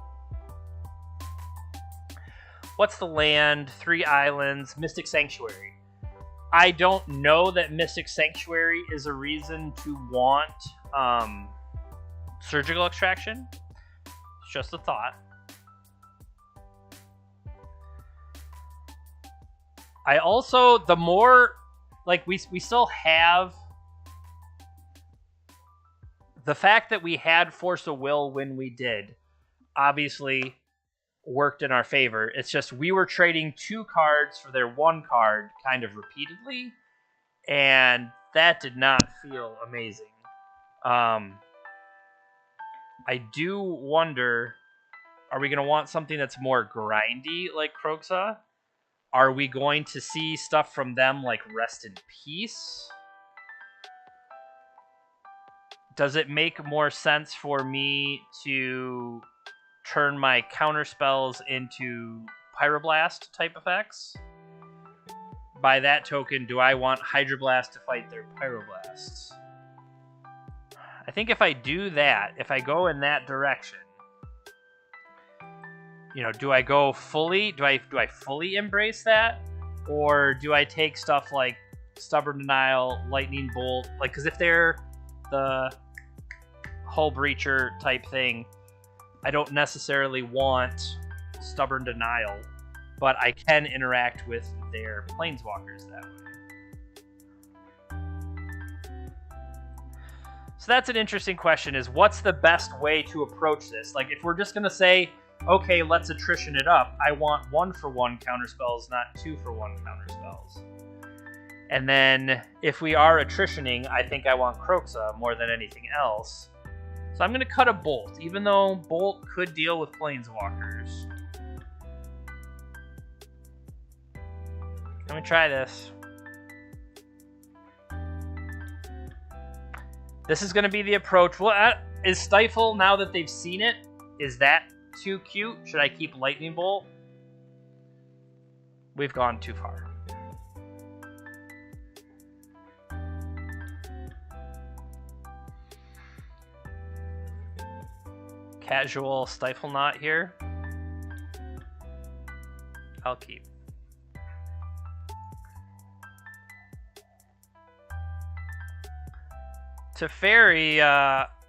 What's the land? 3 islands. Mystic Sanctuary. I don't know that Mystic Sanctuary is a reason to want surgical extraction. It's just a thought. I also, the more, like, we still have the fact that we had Force of Will when we did, obviously worked in our favor. It's just we were trading 2 cards for their 1 card kind of repeatedly, and that did not feel amazing. I do wonder, are we going to want something that's more grindy like Kroxa? Are we going to see stuff from them like Rest in Peace? Does it make more sense for me to turn my counter spells into Pyroblast type effects? By that token, do I want Hydroblast to fight their Pyroblasts? I think if I do that, if I go in that direction, you know, do I go fully? Do I fully embrace that, or do I take stuff like Stubborn Denial, Lightning Bolt? Like, because if they're the Hull Breacher type thing, I don't necessarily want Stubborn Denial, but I can interact with their Planeswalkers that way. So that's an interesting question, is what's the best way to approach this? Like, if we're just going to say, okay, let's attrition it up, I want 1-for-1 counterspells, not 2-for-1 counterspells. And then, if we are attritioning, I think I want Kroxa more than anything else. So I'm going to cut a Bolt, even though Bolt could deal with Planeswalkers. Let me try this. This is going to be the approach. Well, is Stifle, now that they've seen it, is that too cute? Should I keep Lightning Bolt? We've gone too far. Casual StifleNought here. I'll keep. Teferi,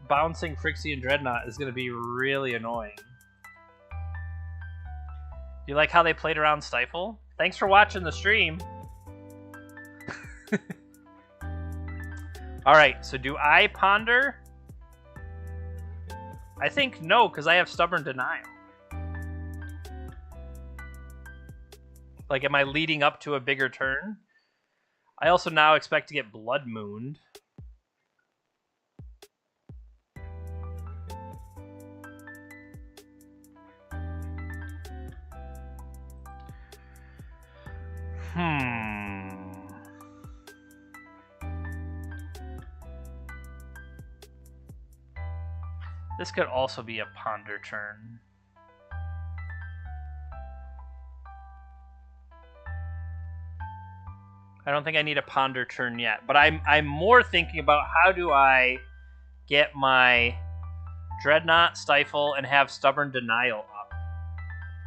bouncing Phyrexian Dreadnought is going to be really annoying. You like how they played around Stifle? Thanks for watching the stream. Alright, so do I ponder? I think no, because I have Stubborn Denial. Like, am I leading up to a bigger turn? I also now expect to get Blood Mooned. This could also be a ponder turn. I don't think I need a ponder turn yet, but I'm more thinking about how do I get my Dreadnought, Stifle, and have Stubborn Denial up.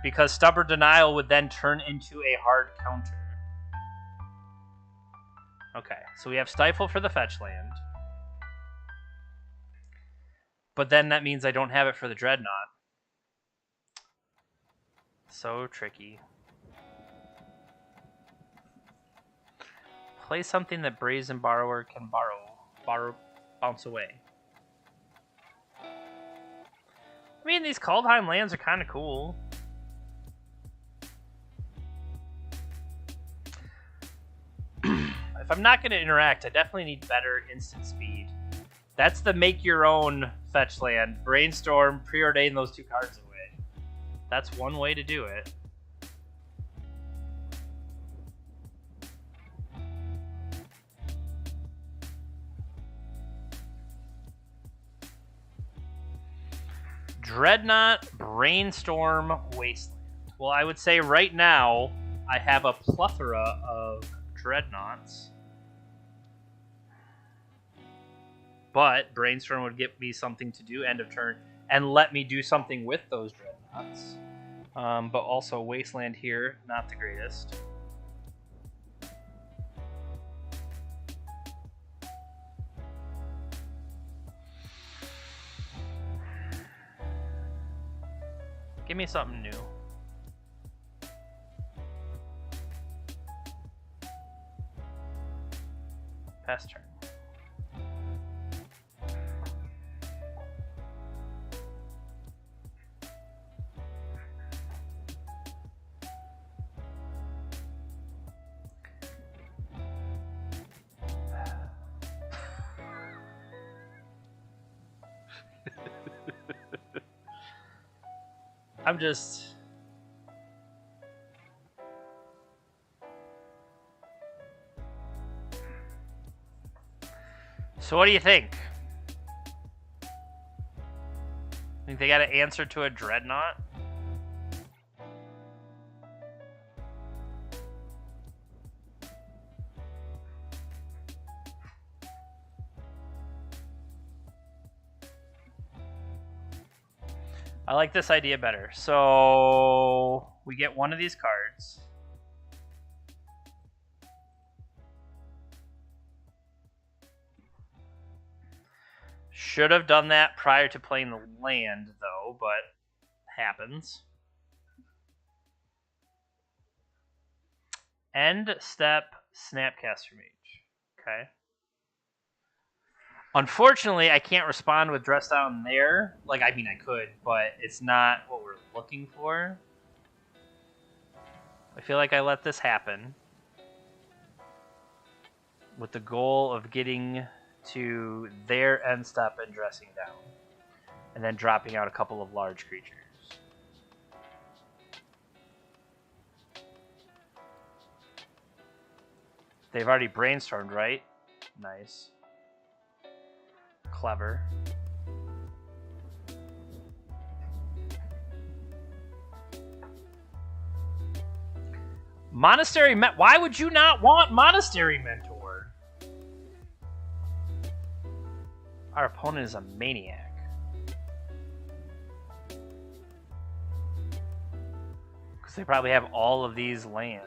Because Stubborn Denial would then turn into a hard counter. Okay, so we have Stifle for the fetch land. But then that means I don't have it for the Dreadnought. So tricky. Play something that Brazen Borrower can bounce away. I mean, these Kaldheim lands are kind of cool. If I'm not going to interact, I definitely need better instant speed. That's the make your own fetch land. Brainstorm, preordain those 2 cards away. That's one way to do it. Dreadnought, Brainstorm, Wasteland. Well, I would say right now I have a plethora of Dreadnoughts. But Brainstorm would give me something to do end of turn and let me do something with those Dreadnoughts. But also Wasteland here, not the greatest. Give me something new. Pass turn. I'm just... So what do you think? Think they got an answer to a Dreadnought? I like this idea better. So we get one of these cards. Should have done that prior to playing the land, though, but happens. End step Snapcaster Mage. Okay. Unfortunately, I can't respond with Dress Down there. Like, I mean, I could, but it's not what we're looking for. I feel like I let this happen with the goal of getting to their end step and dressing down, and then dropping out a couple of large creatures. They've already brainstormed, right? Nice. Clever. Monastery Why would you not want Monastery Mentor? Our opponent is a maniac. Because they probably have all of these lands.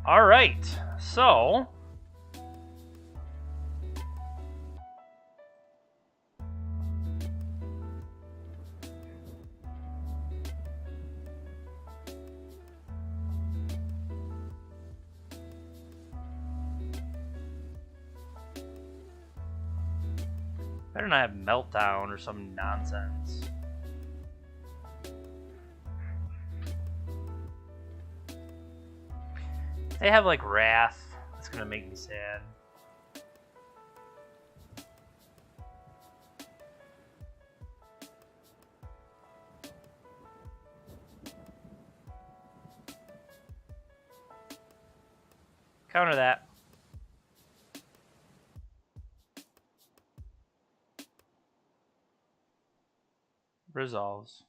All right, so better not have Meltdown or some nonsense. They have like Wrath. That's gonna make me sad. Counter that. Resolves.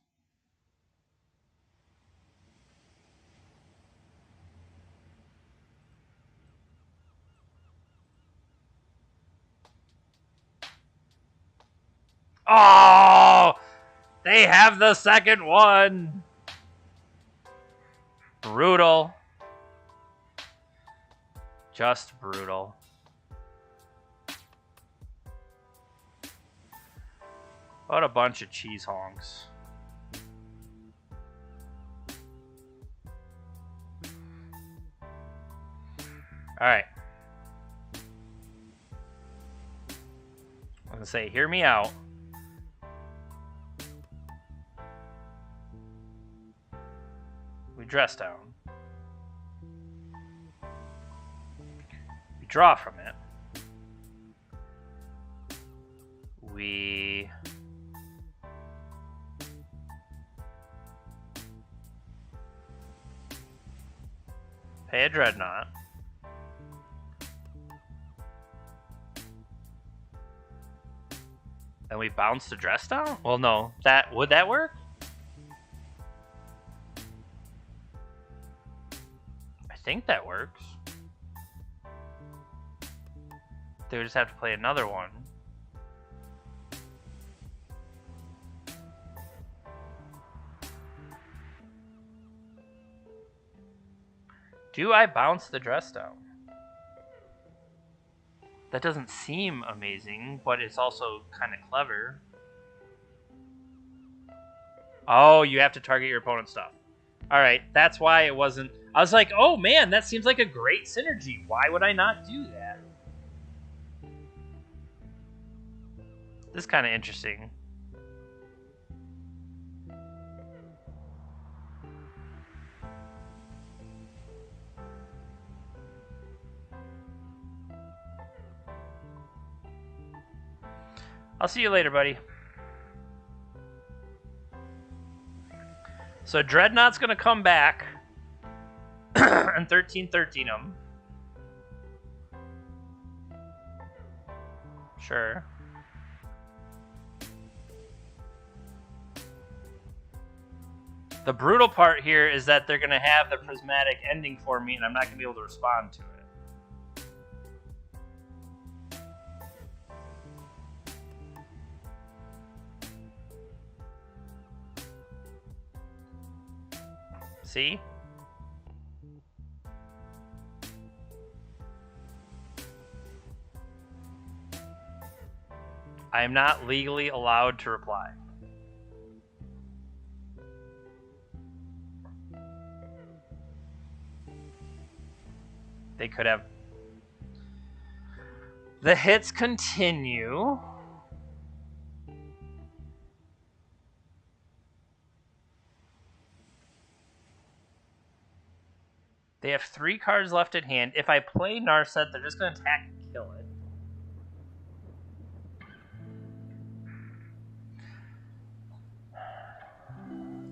Oh, they have the second one. Brutal. Just brutal. What a bunch of cheese honks. Alright. I'm gonna say, hear me out. We dress down. We draw from it. We pay a Dreadnought. And we bounce the dress down? Well, no. Would that work? I think that works. They would just have to play another one. Do I bounce the dress down? That doesn't seem amazing, but it's also kind of clever. Oh, you have to target your opponent's stuff. Alright, that's why it wasn't... I was like, oh man, that seems like a great synergy. Why would I not do that? This is kind of interesting. I'll see you later, buddy. So Dreadnought's gonna come back and 13-13 him. Sure. The brutal part here is that they're gonna have the prismatic ending for me, and I'm not gonna be able to respond to it. See? I am not legally allowed to reply. They could have. The hits continue. They have 3 cards left at hand. If I play Narset, they're just going to attack and kill it.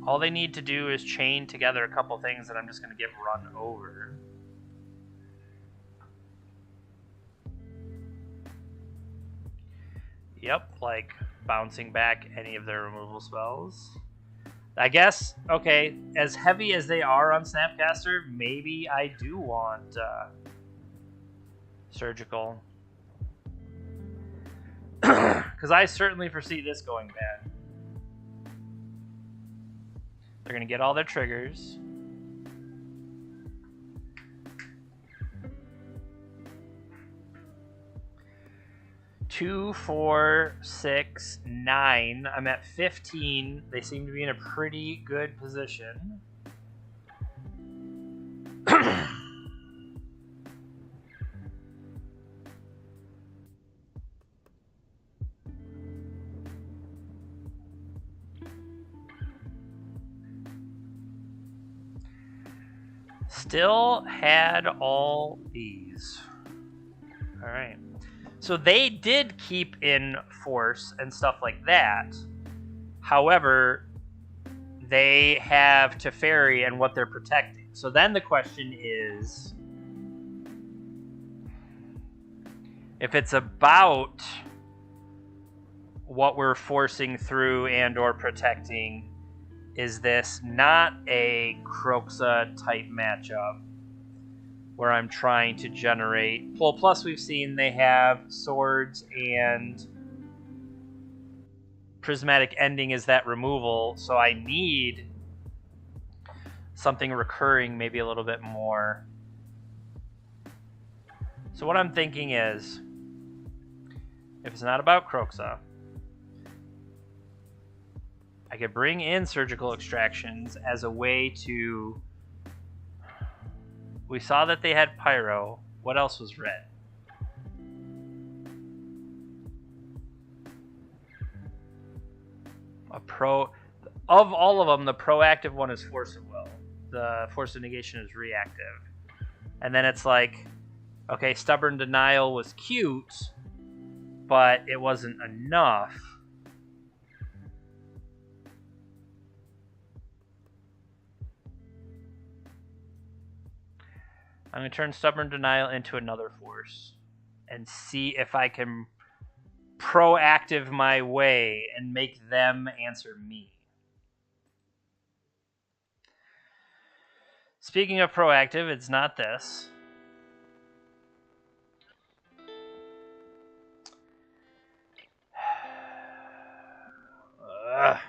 All they need to do is chain together a couple things that I'm just going to get run over. Yep, like bouncing back any of their removal spells. I guess, okay, as heavy as they are on Snapcaster, maybe I do want Surgical. Because I certainly foresee this going bad. They're going to get all their triggers. Two, 4, 6, 9. I'm at 15. They seem to be in a pretty good position. Still had all these. All right. So they did keep in force and stuff like that. However, they have Teferi and what they're protecting. So then the question is, if it's about what we're forcing through and or protecting, is this not a Kroxa type matchup where I'm trying to generate... Well, plus we've seen they have swords and prismatic ending is that removal, so I need something recurring maybe a little bit more. So what I'm thinking is, if it's not about Kroxa, I could bring in surgical extractions as a way to... We saw that they had Pyro. What else was red? Of all of them, the proactive one is Force of Will. The Force of Negation is reactive. And then it's like, okay, Stubborn Denial was cute, but it wasn't enough. I'm going to turn Stubborn Denial into another force and see if I can proactive my way and make them answer me. Speaking of proactive, it's not this. I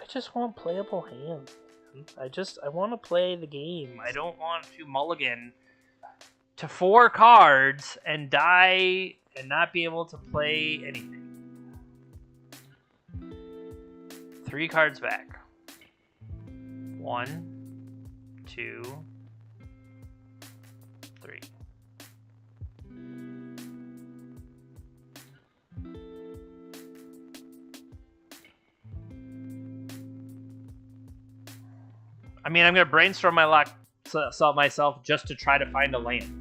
just want playable hands. I want to play the game. I don't want to mulligan to 4 cards and die and not be able to play anything. 3 cards back. 1, 2, 3. I mean, I'm going to brainstorm my luck myself just to try to find a land.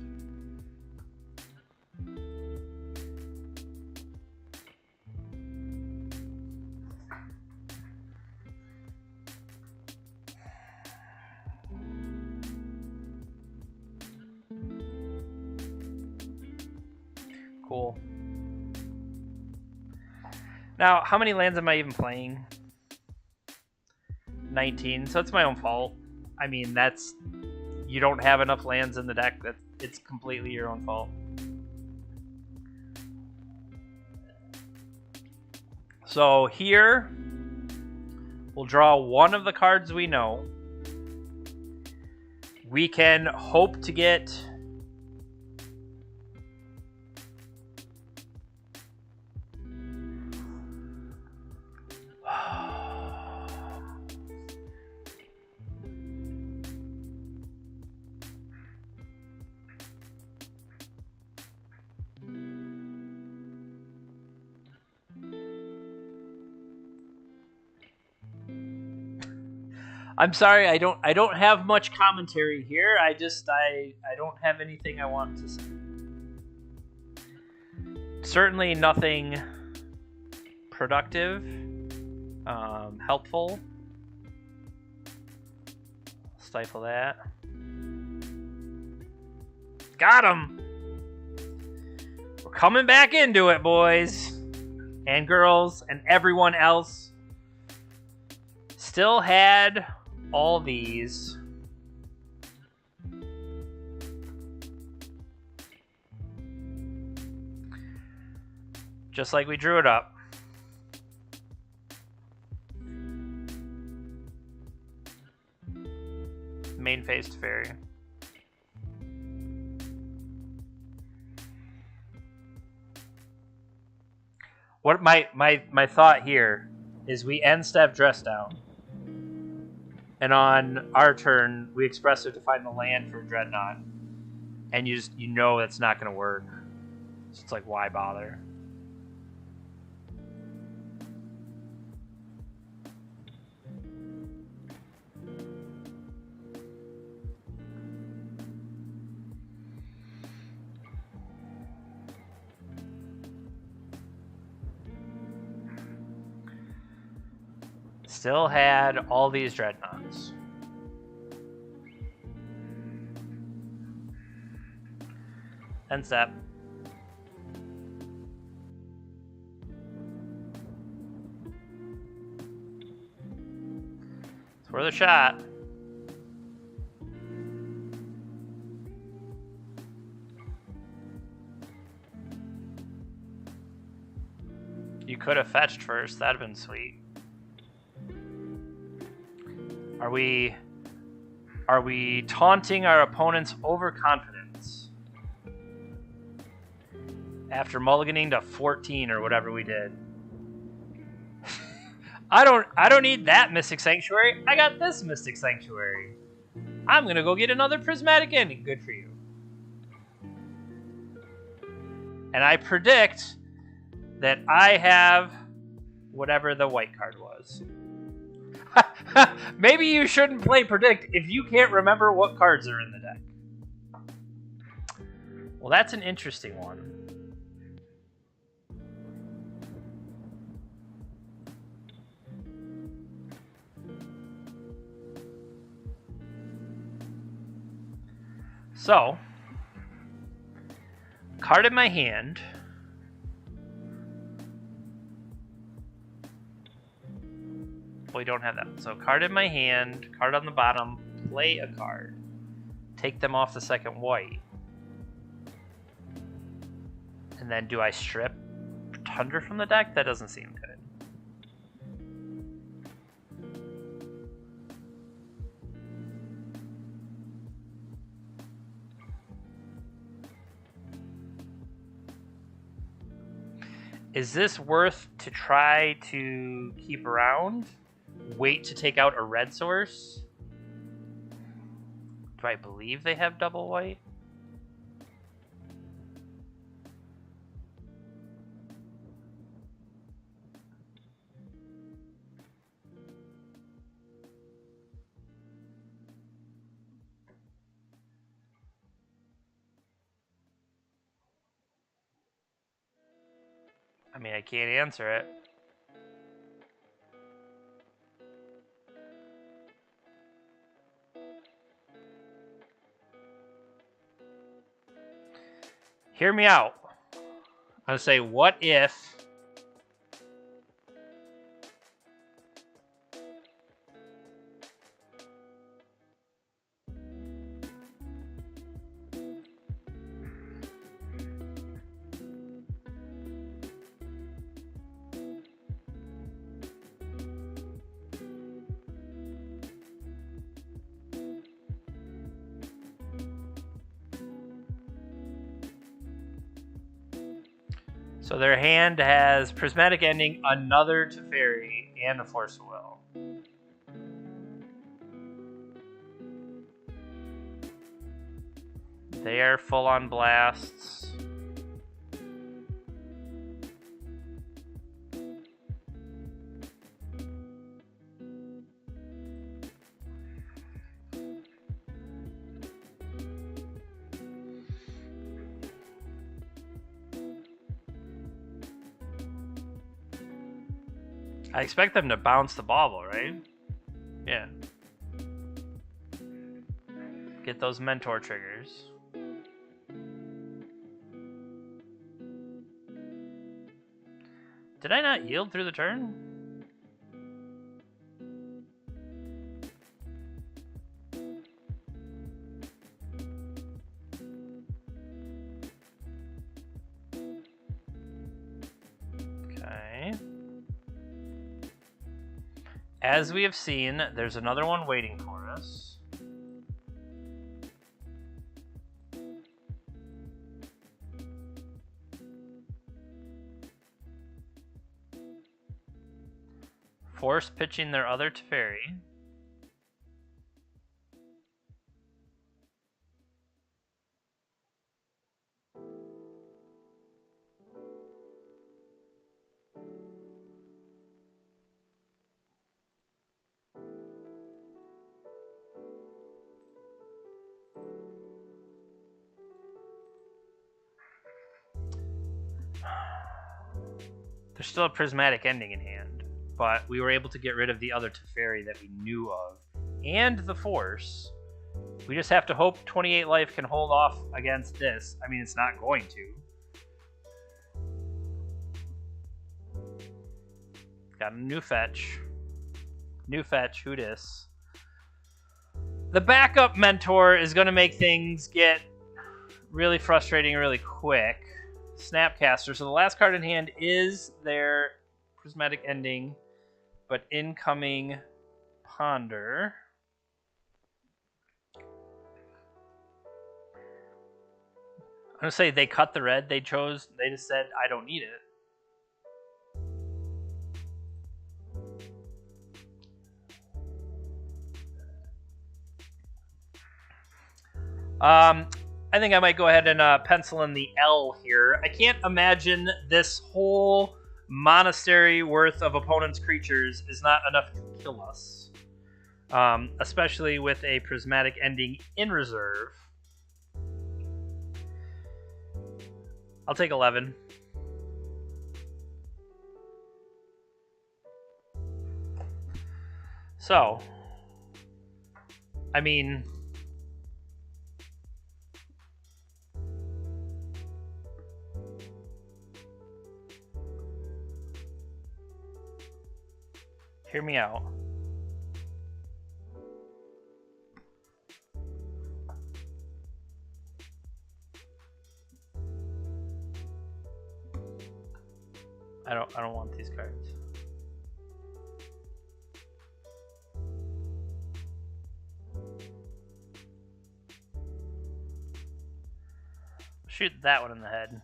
Cool. Now, how many lands am I even playing? 19, so it's my own fault. I mean, that's... You don't have enough lands in the deck. It's completely your own fault. So here, we'll draw one of the cards we know. We can hope to get... I'm sorry, I don't have much commentary here. I don't have anything I want to say. Certainly nothing productive, helpful. Stifle that. Got him! We're coming back into it, boys and girls and everyone else. Still had all these. Just like we drew it up. Main phase to fairy. What my thought here is we end step dress down. And on our turn, we express it to find the land from Dreadnought. And you know that's not going to work. So it's like, why bother? Still had all these Dreadnoughts. End step. It's worth a shot. You could have fetched first. That'd have been sweet. Are we taunting our opponent's overconfidence? After mulliganing to 14 or whatever we did. I don't need that Mystic Sanctuary. I got this Mystic Sanctuary. I'm gonna go get another Prismatic Ending. Good for you. And I predict that I have whatever the white card was. Maybe you shouldn't play Predict if you can't remember what cards are in the deck. Well, that's an interesting one. So, card in my hand. We don't have that. So card in my hand, card on the bottom, play a card. Take them off the second white. And then do I strip Tundra from the deck? That doesn't seem good. Is this worth to try to keep around? Wait to take out a red source? Do I believe they have double white? I mean, I can't answer it. Hear me out. I'm going to say, what if... So their hand has Prismatic Ending, another Teferi, and a Force of Will. They are full on blasts. I expect them to bounce the bauble, right? Yeah. Get those mentor triggers. Did I not yield through the turn? Okay. As we have seen, there's another one waiting for us. Force pitching their other Teferi. There's still a Prismatic Ending in hand, but we were able to get rid of the other Teferi that we knew of, and the Force. We just have to hope 28 life can hold off against this. I mean, it's not going to. Got a new fetch. New fetch, who dis? The backup mentor is going to make things get really frustrating really quick. Snapcaster. So the last card in hand is their Prismatic Ending, but incoming Ponder. I'm going to say they cut the red. They just said, I don't need it. I think I might go ahead and pencil in the L here. I can't imagine this whole monastery worth of opponent's creatures is not enough to kill us. Especially with a Prismatic Ending in reserve. I'll take 11. So, I mean, hear me out. I don't want these cards. Shoot that one in the head.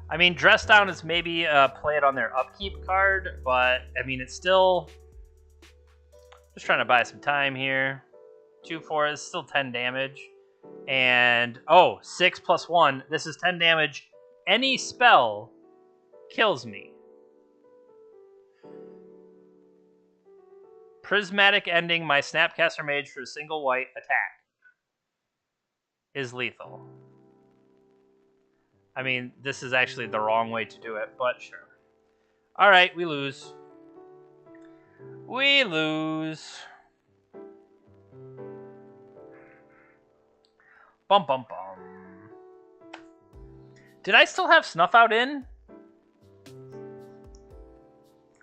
I mean, Dress Down is maybe play it on their upkeep card, but I mean, it's still just trying to buy some time here. 2/4 is still 10 damage. And, oh, 6 + 1. This is 10 damage. Any spell kills me. Prismatic Ending my Snapcaster Mage for a single white attack is lethal. I mean, this is actually the wrong way to do it, but sure. Alright, we lose. We lose. Bum bum bum. Did I still have Snuff Out in?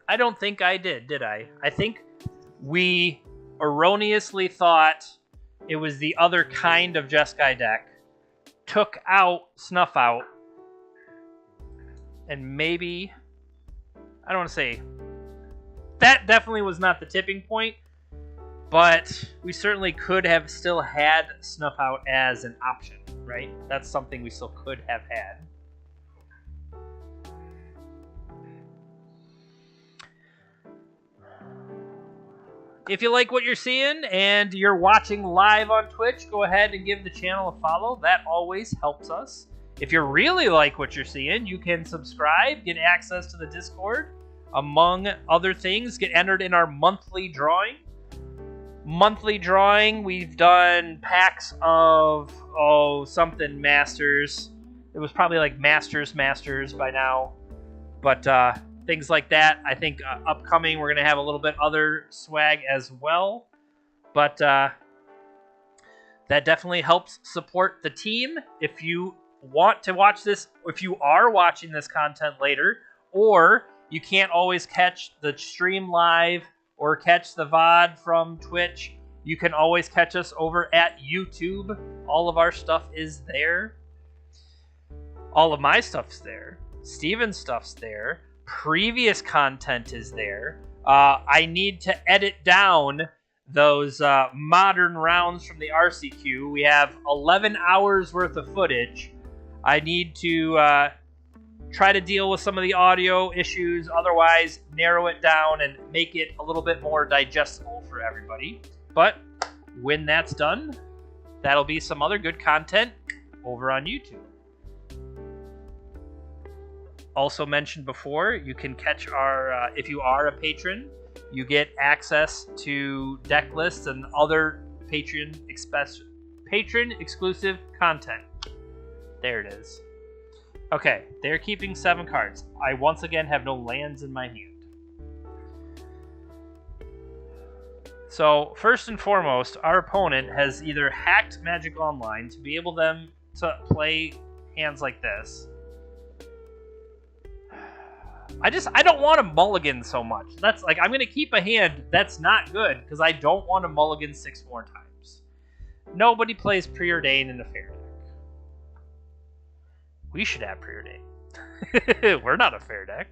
I don't think I did I? I think we erroneously thought it was the other kind of Jeskai deck. Took out Snuff Out. And maybe, I don't want to say, that definitely was not the tipping point, but we certainly could have still had Snuff Out as an option, right? That's something we still could have had. If you like what you're seeing and you're watching live on Twitch, go ahead and give the channel a follow. That always helps us. If you really like what you're seeing, you can subscribe, get access to the Discord, among other things, get entered in our monthly drawing. Monthly drawing, we've done packs of, something Masters. It was probably like Masters by now. But things like that. I think upcoming, we're going to have a little bit other swag as well. But that definitely helps support the team. If you want to watch this, if you are watching this content later, or you can't always catch the stream live or catch the VOD from Twitch, you can always catch us over at YouTube. All of our stuff is there. All of my stuff's there. Steven's stuff's there. Previous content is there. I need to edit down those modern rounds from the RCQ. We have 11 hours worth of footage. I need to try to deal with some of the audio issues, otherwise narrow it down and make it a little bit more digestible for everybody. But when that's done, that'll be some other good content over on YouTube. Also mentioned before, you can catch our, if you are a patron, you get access to deck lists and other patron exclusive content. There it is. Okay, they're keeping 7 cards. I once again have no lands in my hand. So, first and foremost, our opponent has either hacked Magic Online to be able them to play hands like this. I don't want to mulligan so much. That's like, I'm going to keep a hand that's not good because I don't want to mulligan 6 more times. Nobody plays Preordain in a fair deck. We should have Preordain. We're not a fair deck.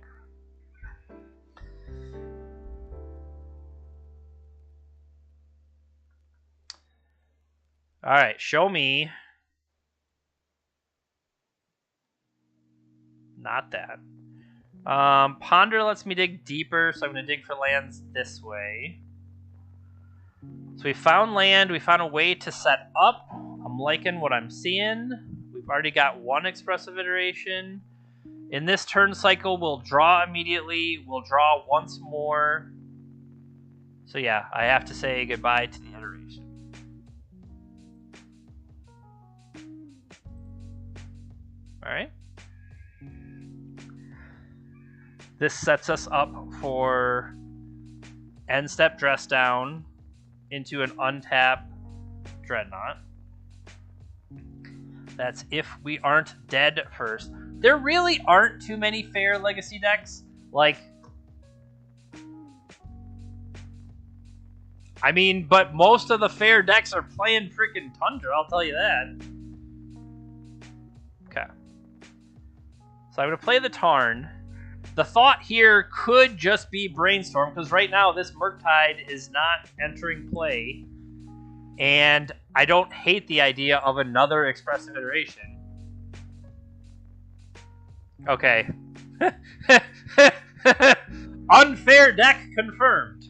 All right, show me. Not that. Ponder lets me dig deeper, so I'm going to dig for lands this way. So we found land. We found a way to set up. I'm liking what I'm seeing. We've already got one expressive iteration. In this turn cycle, we'll draw immediately. We'll draw once more. So yeah, I have to say goodbye to the iteration. All right. This sets us up for end step dress down into an untapped Dreadnought. That's if we aren't dead first. There really aren't too many fair legacy decks. Like, I mean, but most of the fair decks are playing freaking Tundra, I'll tell you that. Okay. So I'm going to play the Tarn. The thought here could just be Brainstorm, because right now this Murktide is not entering play. And I don't hate the idea of another expressive iteration. Okay. Unfair deck confirmed.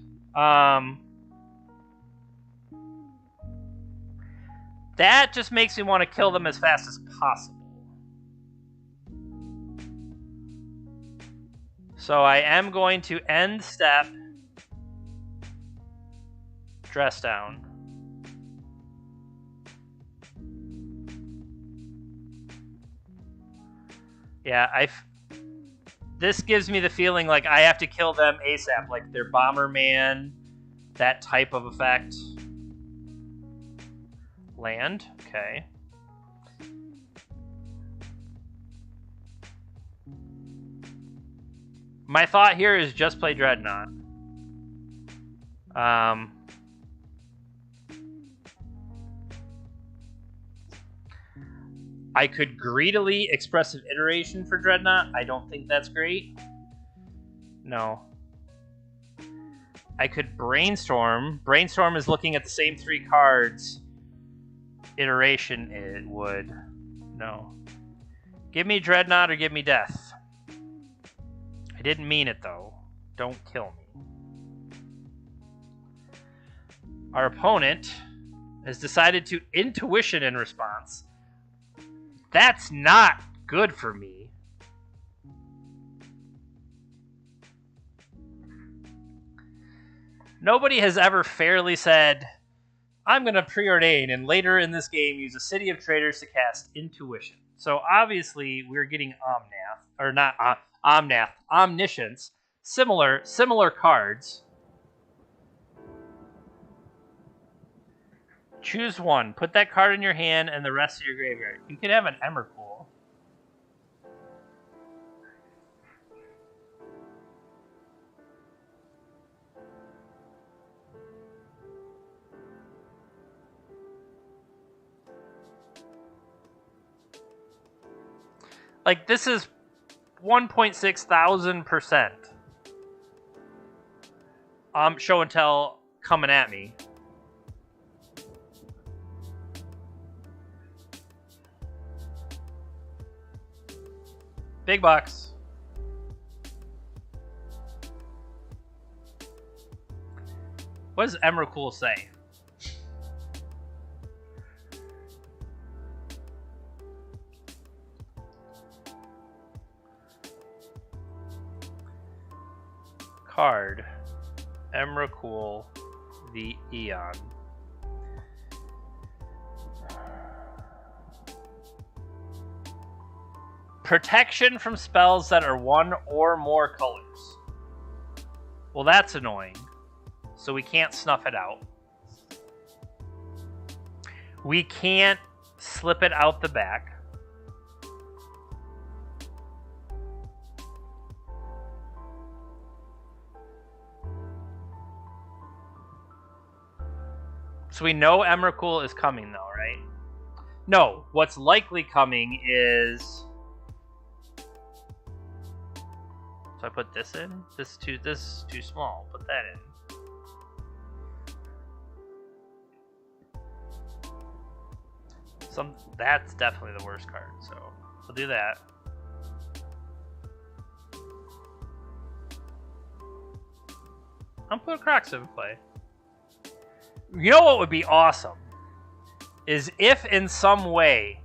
That just makes me want to kill them as fast as possible. So I am going to end step dress down. Yeah, this gives me the feeling like I have to kill them ASAP, like they're Bomberman, that type of effect. Land, okay. My thought here is just play Dreadnought. I could greedily expressive iteration for Dreadnought. I don't think that's great. No. I could Brainstorm. Brainstorm is looking at the same 3 cards. Iteration it would. No. Give me Dreadnought or give me Death. I didn't mean it though. Don't kill me. Our opponent has decided to Intuition in response. That's not good for me. Nobody has ever fairly said, I'm going to preordain and later in this game use a City of Traders to cast Intuition. So obviously we're getting Omnath, or not Omnath, Omniscience, similar cards. Choose one. Put that card in your hand and the rest of your graveyard. You could have an Emrakul. Like, this is 1,600%. Show and tell coming at me. Big bucks. What does Emrakul say? Card. Emrakul the Eon. Protection from spells that are 1 or more colors. Well, that's annoying. So we can't snuff it out. We can't slip it out the back. So we know Emrakul is coming though, right? No, what's likely coming is... So I put this in. This is too small. Put that in. That's definitely the worst card, so we'll do that. I'm putting Grixis in play. You know what would be awesome? Is if in some way,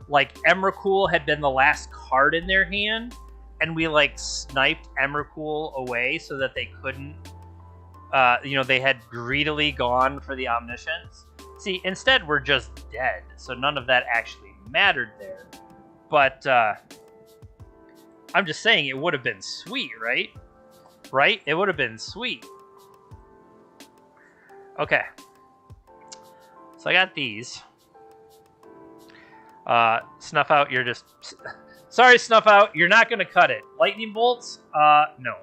like, Emrakul had been the last card in their hand, and we, like, sniped Emrakul away so that they couldn't, they had greedily gone for the Omniscience. See, instead we're just dead, so none of that actually mattered there. But, I'm just saying it would have been sweet, right? Right? It would have been sweet. Okay. So I got these. Snuff Out, you're just... Sorry, Snuff Out, you're not going to cut it. Lightning Bolts? No.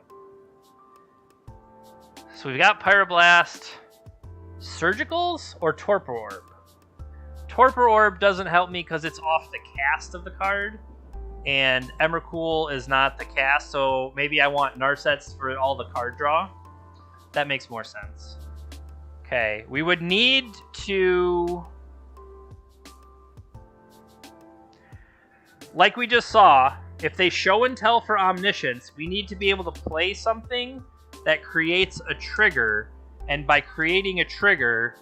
So we've got Pyroblast. Surgicals or Torpor Orb? Torpor Orb doesn't help me because it's off the cast of the card. And Emrakul is not the cast, so maybe I want Narsets for all the card draw. That makes more sense. Okay, we would need to... Like we just saw, if they show and tell for Omniscience, we need to be able to play something that creates a trigger, and by creating a trigger,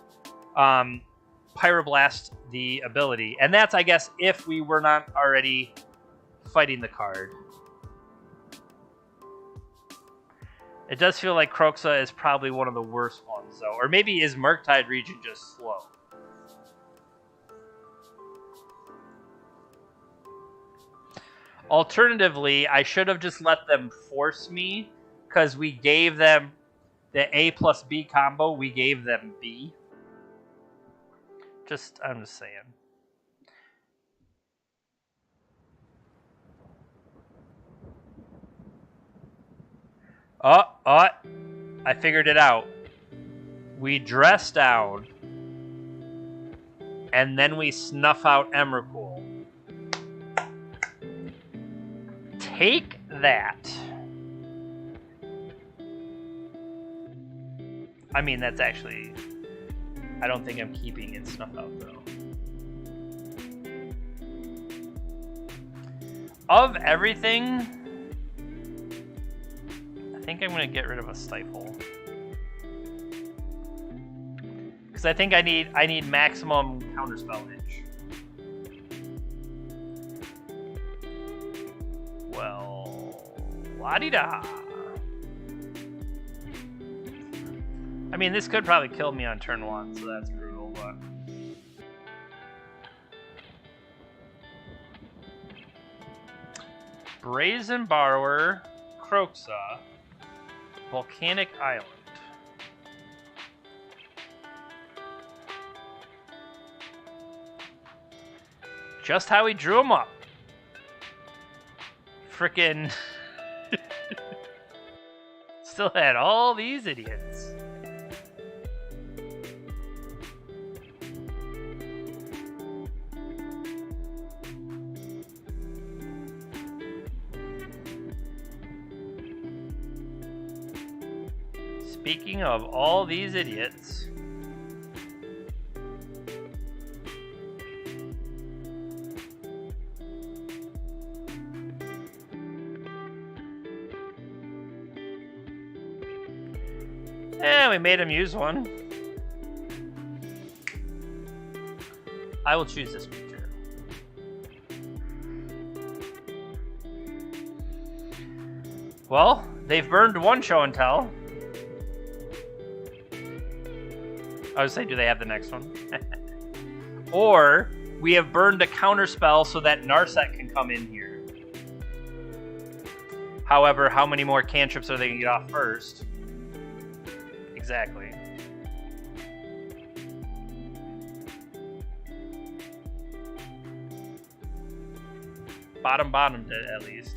Pyroblast the ability. And that's, I guess, if we were not already fighting the card. It does feel like Kroxa is probably one of the worst ones, though. Or maybe is Murktide Region just slow? Alternatively, I should have just let them force me, because we gave them the A plus B combo, we gave them B. I'm just saying. I figured it out. We dress down, and then we snuff out Emrakul. Take that. I mean, that's actually... I don't think I'm keeping it snuff out, though. Of everything, I think I'm going to get rid of a Stifle. Because I think I need maximum counterspell edge. Well, la-di-da. I mean, this could probably kill me on turn 1, so that's brutal, but... Brazen Borrower, Kroxa, Volcanic Island. Just how we drew him up. Frickin' still had all these idiots. Speaking of all these idiots, we made him use one. I will choose this creature. Well, they've burned one show and tell. I would say, do they have the next one? Or we have burned a counter spell so that Narset can come in here. However, how many more cantrips are they going to get off first? Exactly. Bottomed it, at least.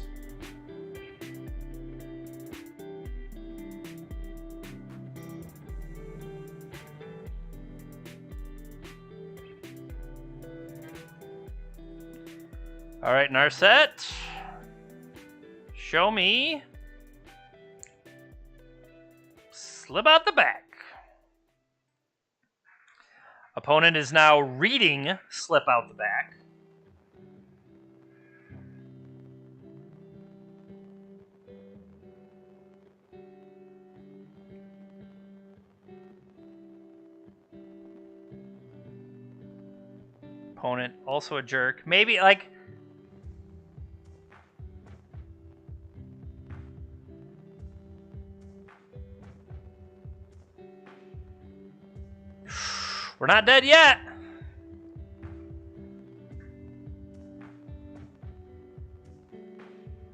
All right, Narset. Show me. Slip out the back. Opponent is now reading Slip Out the Back. Opponent, also a jerk. Maybe, like... We're not dead yet!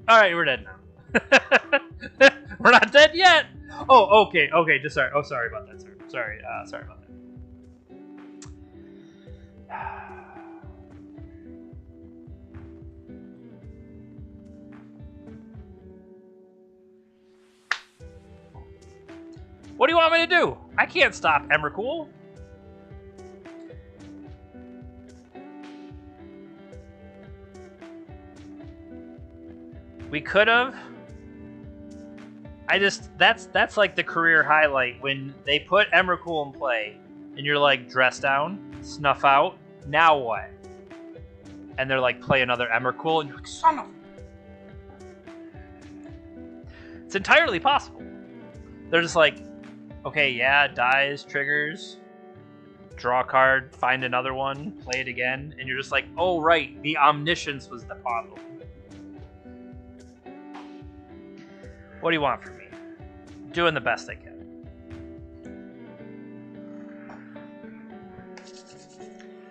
Alright, we're dead now. We're not dead yet! Oh, okay, just sorry. Oh, sorry about that, sir. Sorry about that. What do you want me to do? I can't stop Emrakul. We could have. That's like the career highlight when they put Emrakul in play and you're like, dress down, snuff out, now what? And they're like, play another Emrakul and you're like, son of... It's entirely possible. They're just like, okay, yeah, dies, triggers, draw a card, find another one, play it again, and you're just like, oh right, the omniscience was the problem. What do you want from me? Doing the best I can.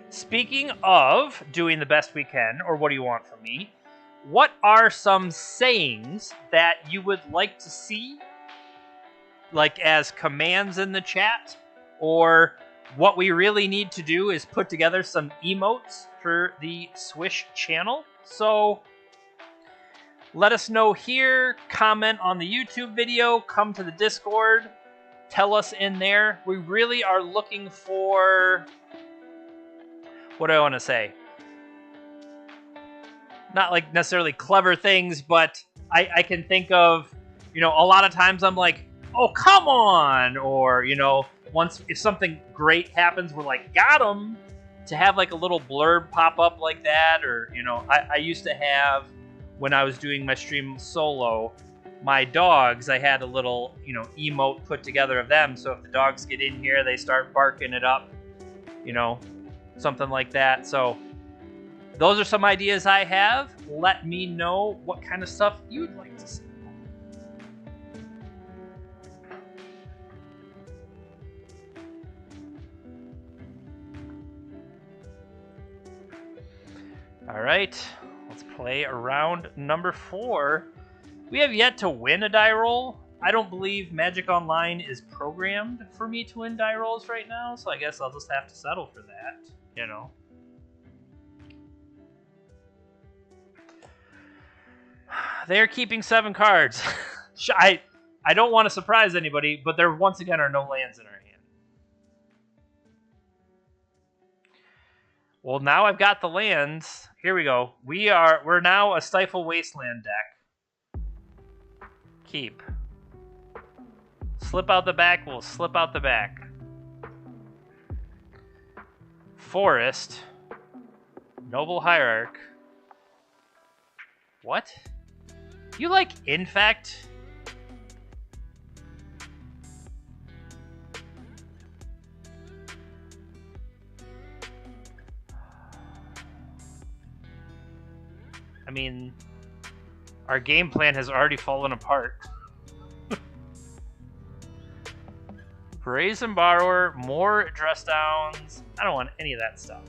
Speaking of doing the best we can, or what do you want from me, what are some sayings that you would like to see, like as commands in the chat, or what we really need to do is put together some emotes for the Swish channel? So let us know here, comment on the YouTube video, come to the Discord, tell us in there. We really are looking for, what do I want to say? Not like necessarily clever things, but I can think of, you know, a lot of times I'm like, oh, come on! Or, you know, if something great happens, we're like, got him! To have like a little blurb pop up like that, or, you know, I used to have, when I was doing my stream solo, my dogs, I had a little, you know, emote put together of them, so if the dogs get in here, they start barking it up, you know, something like that. So those are some ideas I have. Let me know what kind of stuff you'd like to see. All right, let's play round number 4. We have yet to win a die roll. I don't believe Magic Online is programmed for me to win die rolls right now, so I guess I'll just have to settle for that, you know. They're keeping 7 cards. I don't want to surprise anybody, but there once again are no lands in our hand. Well, now I've got the lands. Here we go. We're now a Stifle Wasteland deck. Keep. Slip out the back, we'll slip out the back. Forest. Noble Hierarch. What? You like Infect? I mean, our game plan has already fallen apart. Brazen Borrower, more dress downs. I don't want any of that stuff.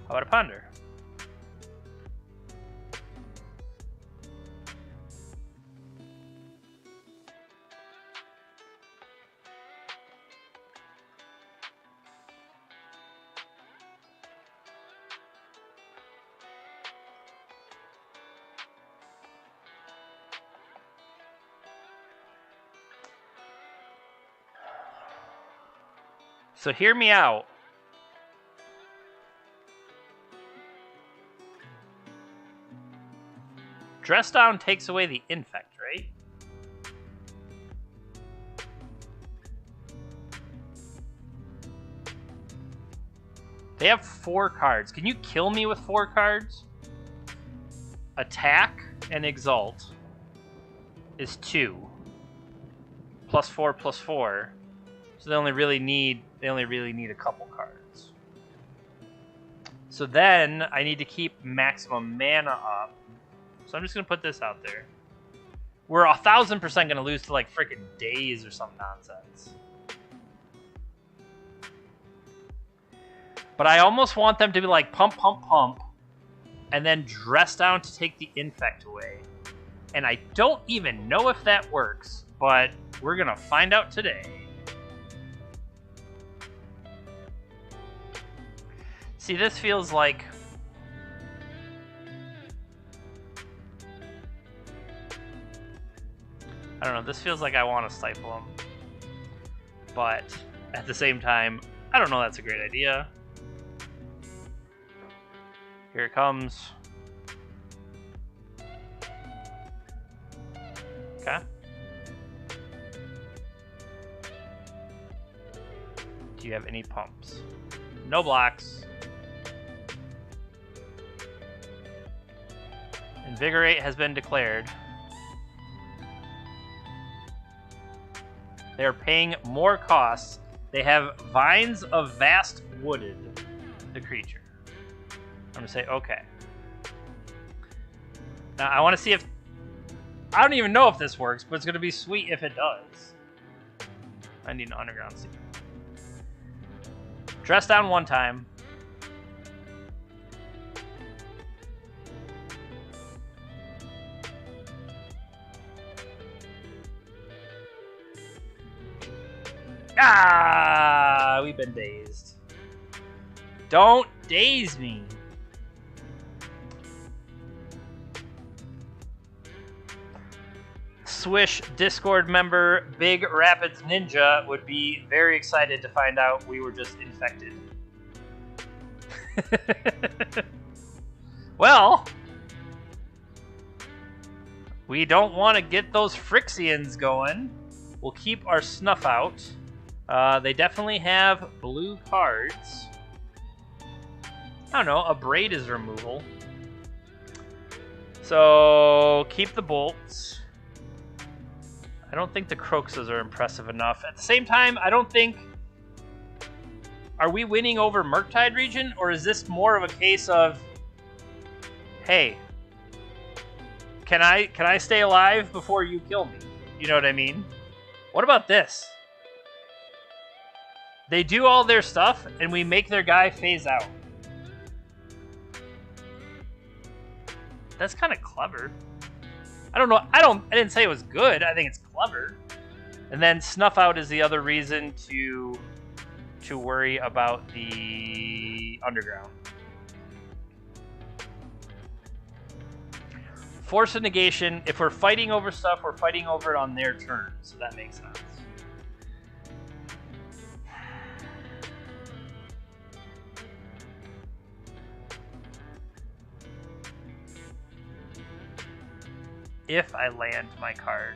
How about a Ponder? So hear me out. Dress down takes away the Infect, right? They have 4 cards. Can you kill me with 4 cards? Attack and Exalt is 2. +4, +4. So they only really need a couple cards. So then I need to keep maximum mana up. So I'm just gonna put this out there. We're 1,000% gonna lose to like freaking days or some nonsense. But I almost want them to be like pump, pump, pump, and then dress down to take the Infect away. And I don't even know if that works, but we're gonna find out today. See, this feels like... I don't know, this feels like I want to stifle him. But at the same time, I don't know that's a great idea. Here it comes. Okay. Do you have any pumps? No blocks. Invigorate has been declared. They are paying more costs. They have Vines of Vast Wooded, the creature. I'm going to say, okay. Now, I want to see if... I don't even know if this works, but it's going to be sweet if it does. I need an Underground Seed. Dress down 1 time. Ah! We've been dazed. Don't daze me. Swish Discord member Big Rapids Ninja would be very excited to find out we were just infected. Well, we don't want to get those Phyrexians going. We'll keep our Snuff out. They definitely have blue cards. I don't know, a Braid is removal. So, keep the bolts. I don't think the Croxes are impressive enough. At the same time, I don't think... Are we winning over Murktide region? Or is this more of a case of... Hey, can I stay alive before you kill me? You know what I mean? What about this? They do all their stuff, and we make their guy phase out. That's kind of clever. I don't know. I didn't say it was good. I think it's clever. And then Snuff Out is the other reason to worry about the Underground. Force of Negation. If we're fighting over stuff, we're fighting over it on their turn. So that makes sense. If I land my card.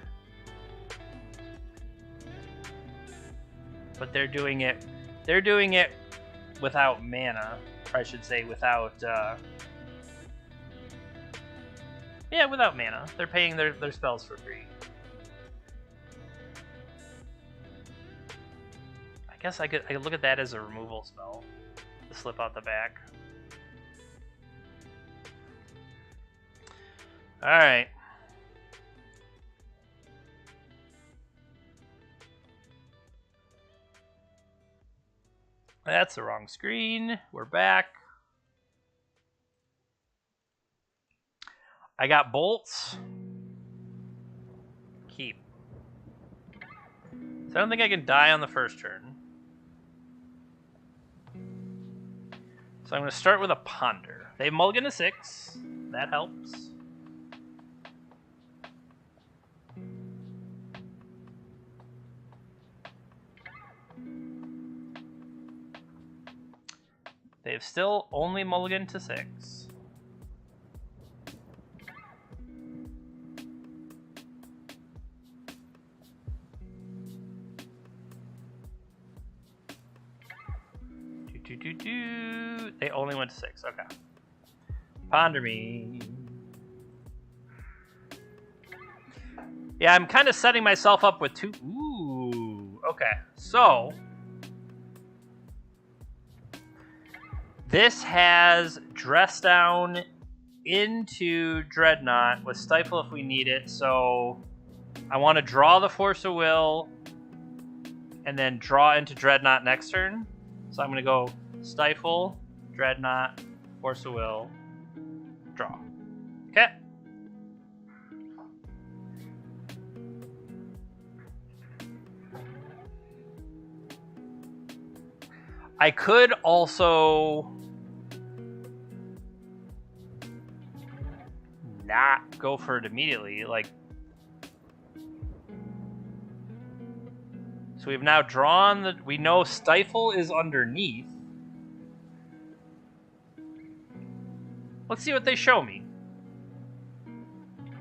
But they're doing it without mana. Or I should say without yeah, without mana. They're paying their spells for free. I guess I could look at that as a removal spell to slip out the back. Alright. That's the wrong screen. We're back. I got bolts. Keep. So I don't think I can die on the first turn. So I'm going to start with a Ponder. They mulligan to 6. That helps. They've still only mulliganed to 6. They only went to 6. Okay. Ponder me. Yeah, I'm kind of setting myself up with 2. Ooh. Okay. So this has Dress Down into Dreadnought with Stifle if we need it. So I want to draw the Force of Will and then draw into Dreadnought next turn. So I'm going to go Stifle, Dreadnought, Force of Will, draw. Okay. I could also not go for it immediately, like. So we've now drawn the. We know Stifle is underneath. Let's see what they show me.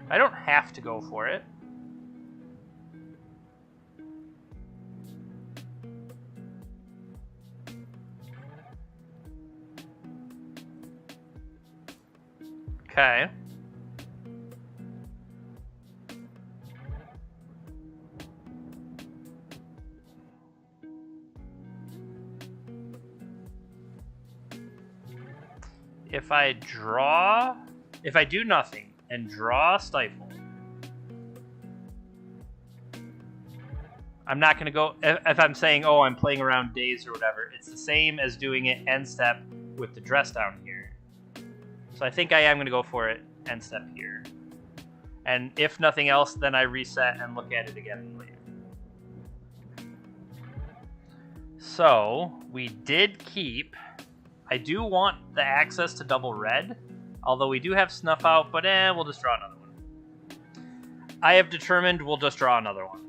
I don't have to go for it. Okay. If I do nothing and draw Stifle, I'm not going to go, if I'm saying, oh, I'm playing around days or whatever, it's the same as doing it end step with the Dress Down here. So I think I am going to go for it end step here. And if nothing else, then I reset and look at it again later. So we did keep. I do want the access to double red, although we do have Snuff Out, but we'll just draw another one. I have determined we'll just draw another one.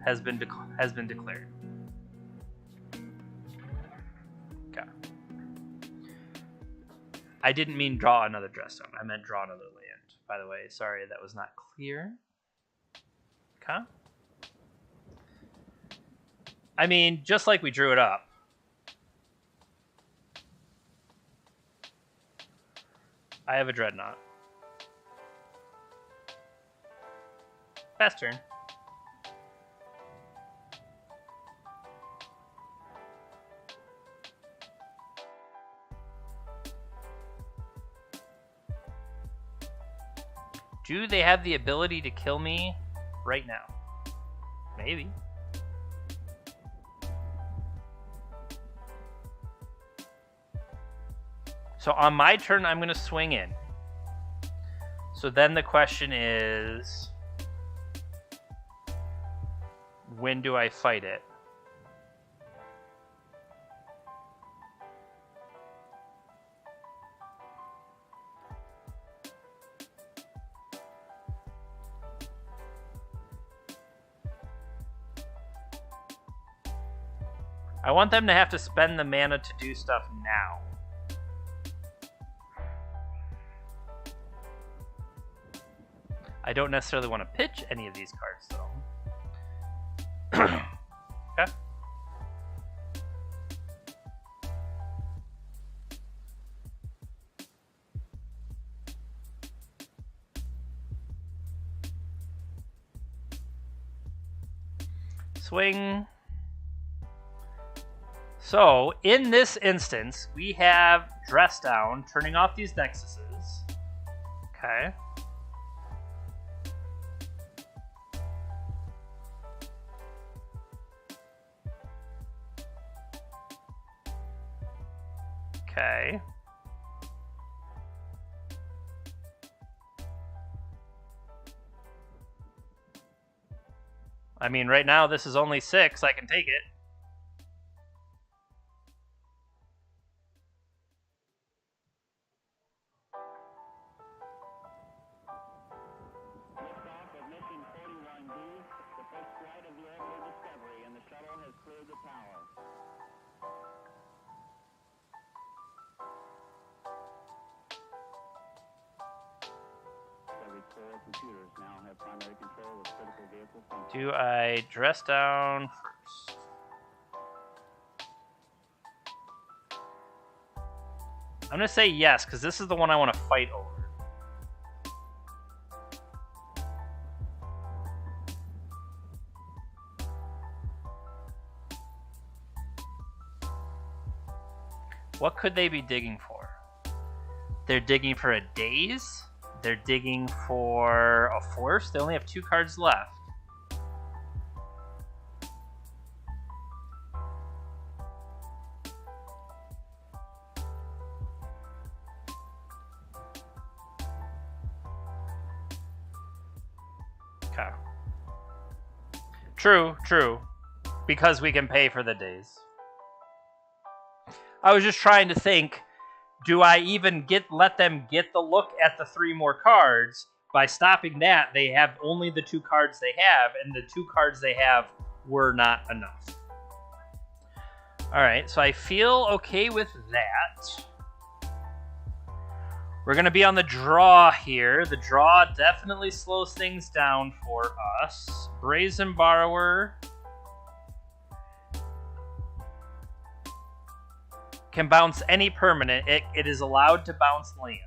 Has been declared. Okay. I didn't mean draw another Dress Down. I meant draw another land, by the way. Sorry, that was not clear. Okay. I mean, just like we drew it up. I have a Dreadnought. Fast turn. Do they have the ability to kill me right now? Maybe. So on my turn, I'm going to swing in. So then the question is, when do I fight it? I want them to have to spend the mana to do stuff now. I don't necessarily want to pitch any of these cards, though. Okay. Swing. So, in this instance, we have Dress Down, turning off these Nexuses. Okay. Okay. I mean, right now this is only 6. I can take it. Liftoff of mission 41B, the first flight of the orbital Discovery, and the shuttle has cleared the tower. Core computers now have primary control of critical vehicle functions. Do I Dress Down first? I'm going to say yes, because this is the one I want to fight over. What could they be digging for? They're digging for a daze. They're digging for a force. They only have 2 cards left. Okay. True, true. Because we can pay for the daze. I was just trying to think, do I even let them get the look at the 3 more cards? By stopping that, they have only the 2 cards they have, and the 2 cards they have were not enough. Alright, so I feel okay with that. We're going to be on the draw here. The draw definitely slows things down for us. Brazen Borrower can bounce any permanent. It is allowed to bounce lands.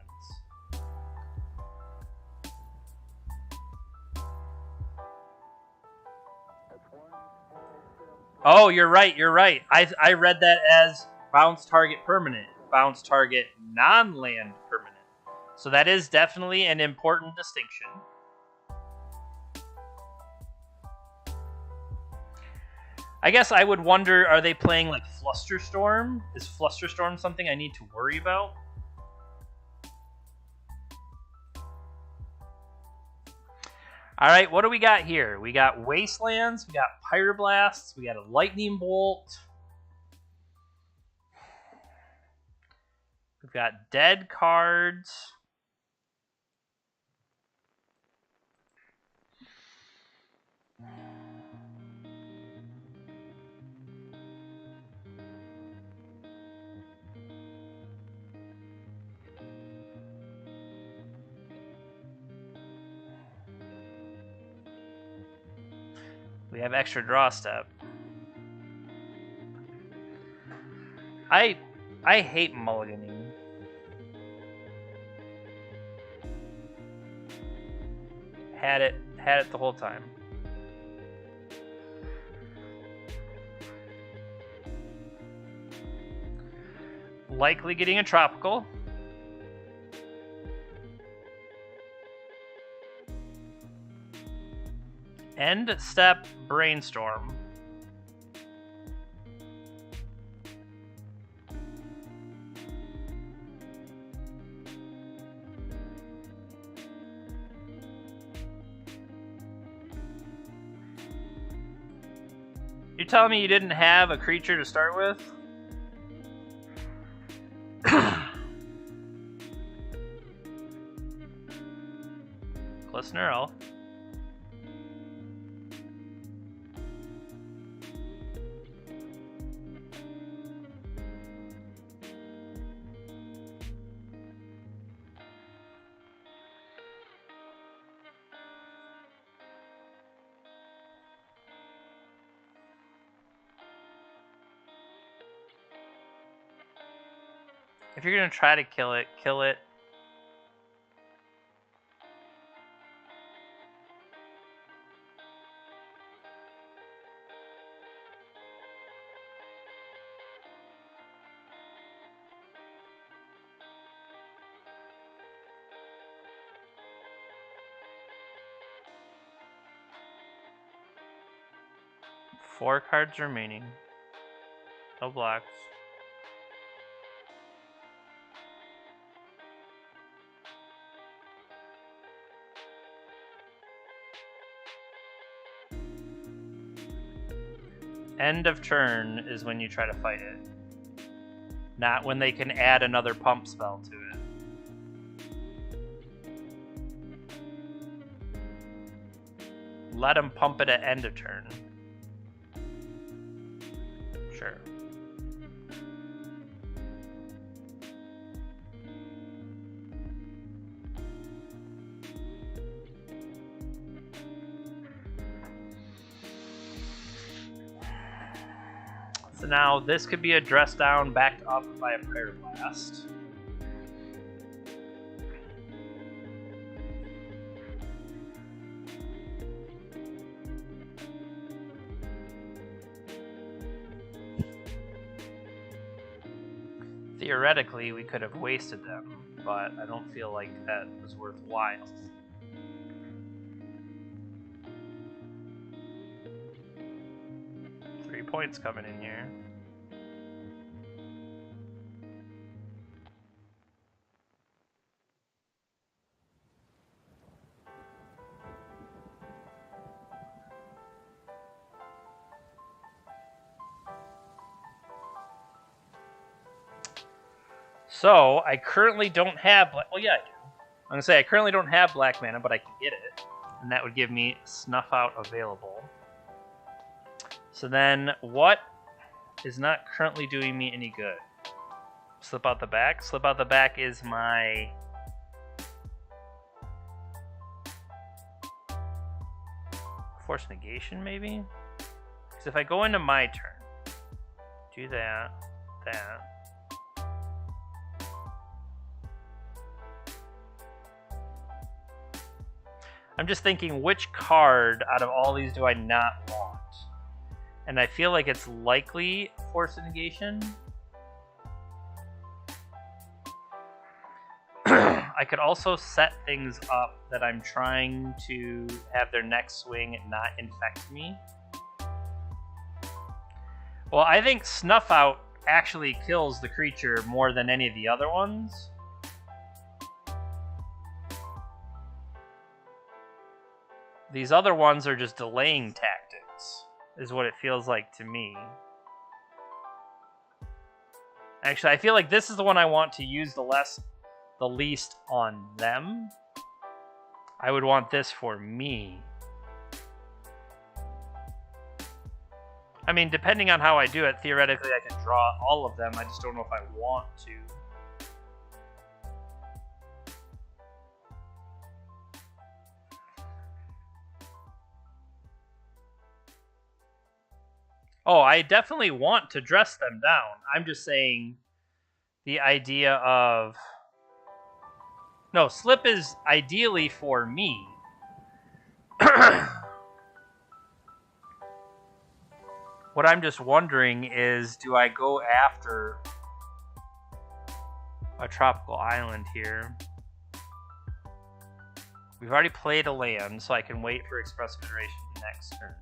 Oh, you're right, you're right. I read that as bounce target permanent, bounce target non-land permanent. So that is definitely an important distinction. I guess I would wonder, are they playing like Flusterstorm? Is Flusterstorm something I need to worry about? Alright, what do we got here? We got Wastelands, we got Pyroblasts, we got a Lightning Bolt. We've got dead cards. We have extra draw step. I hate mulliganing. Had it the whole time. Likely getting a tropical. End step Brainstorm. You're telling me you didn't have a creature to start with? Glistener Elf. If you're going to try to kill it, kill it. Four cards remaining. No blocks. End of turn is when you try to fight it. Not when they can add another pump spell to it. Let them pump it at end of turn. Sure. So now this could be addressed down, backed up by a Pyroblast. Theoretically, we could have wasted them, but I don't feel like that was worthwhile. Three points coming in here. So, I currently don't have... Well, yeah, I do. I'm going to say I currently don't have black mana, but I can get it. And that would give me Snuff Out available. So then, what is not currently doing me any good? Slip Out the Back? Slip Out the Back is my... Force Negation, maybe? Because if I go into my turn, do that, that... I'm just thinking, which card out of all these do I not want? And I feel like it's likely Force Negation. I could also set things up that I'm trying to have their next swing not infect me. Well, I think Snuff Out actually kills the creature more than any of the other ones. These other ones are just delaying tactics, is what it feels like to me. Actually, I feel like this is the one I want to use the least on them. I would want this for me. I mean, depending on how I do it, theoretically I can draw all of them. I just don't know if I want to. Oh, I definitely want to dress them down. I'm just saying the idea of... No, Slip is ideally for me. What I'm just wondering is, do I go after a tropical island here? We've already played a land, so I can wait for Expressive Iteration next turn.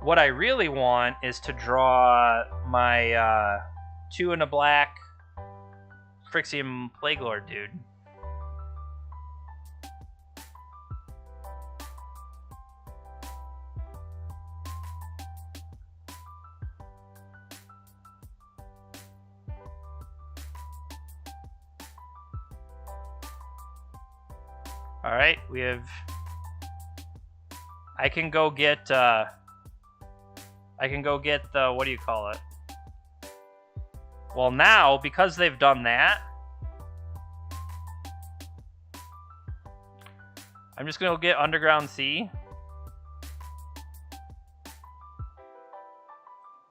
What I really want is to draw my 2 and a black Phyrexian Plaguelord dude. Alright, we have... I can go get the, what do you call it? Well, now, because they've done that, I'm just going to get Underground Sea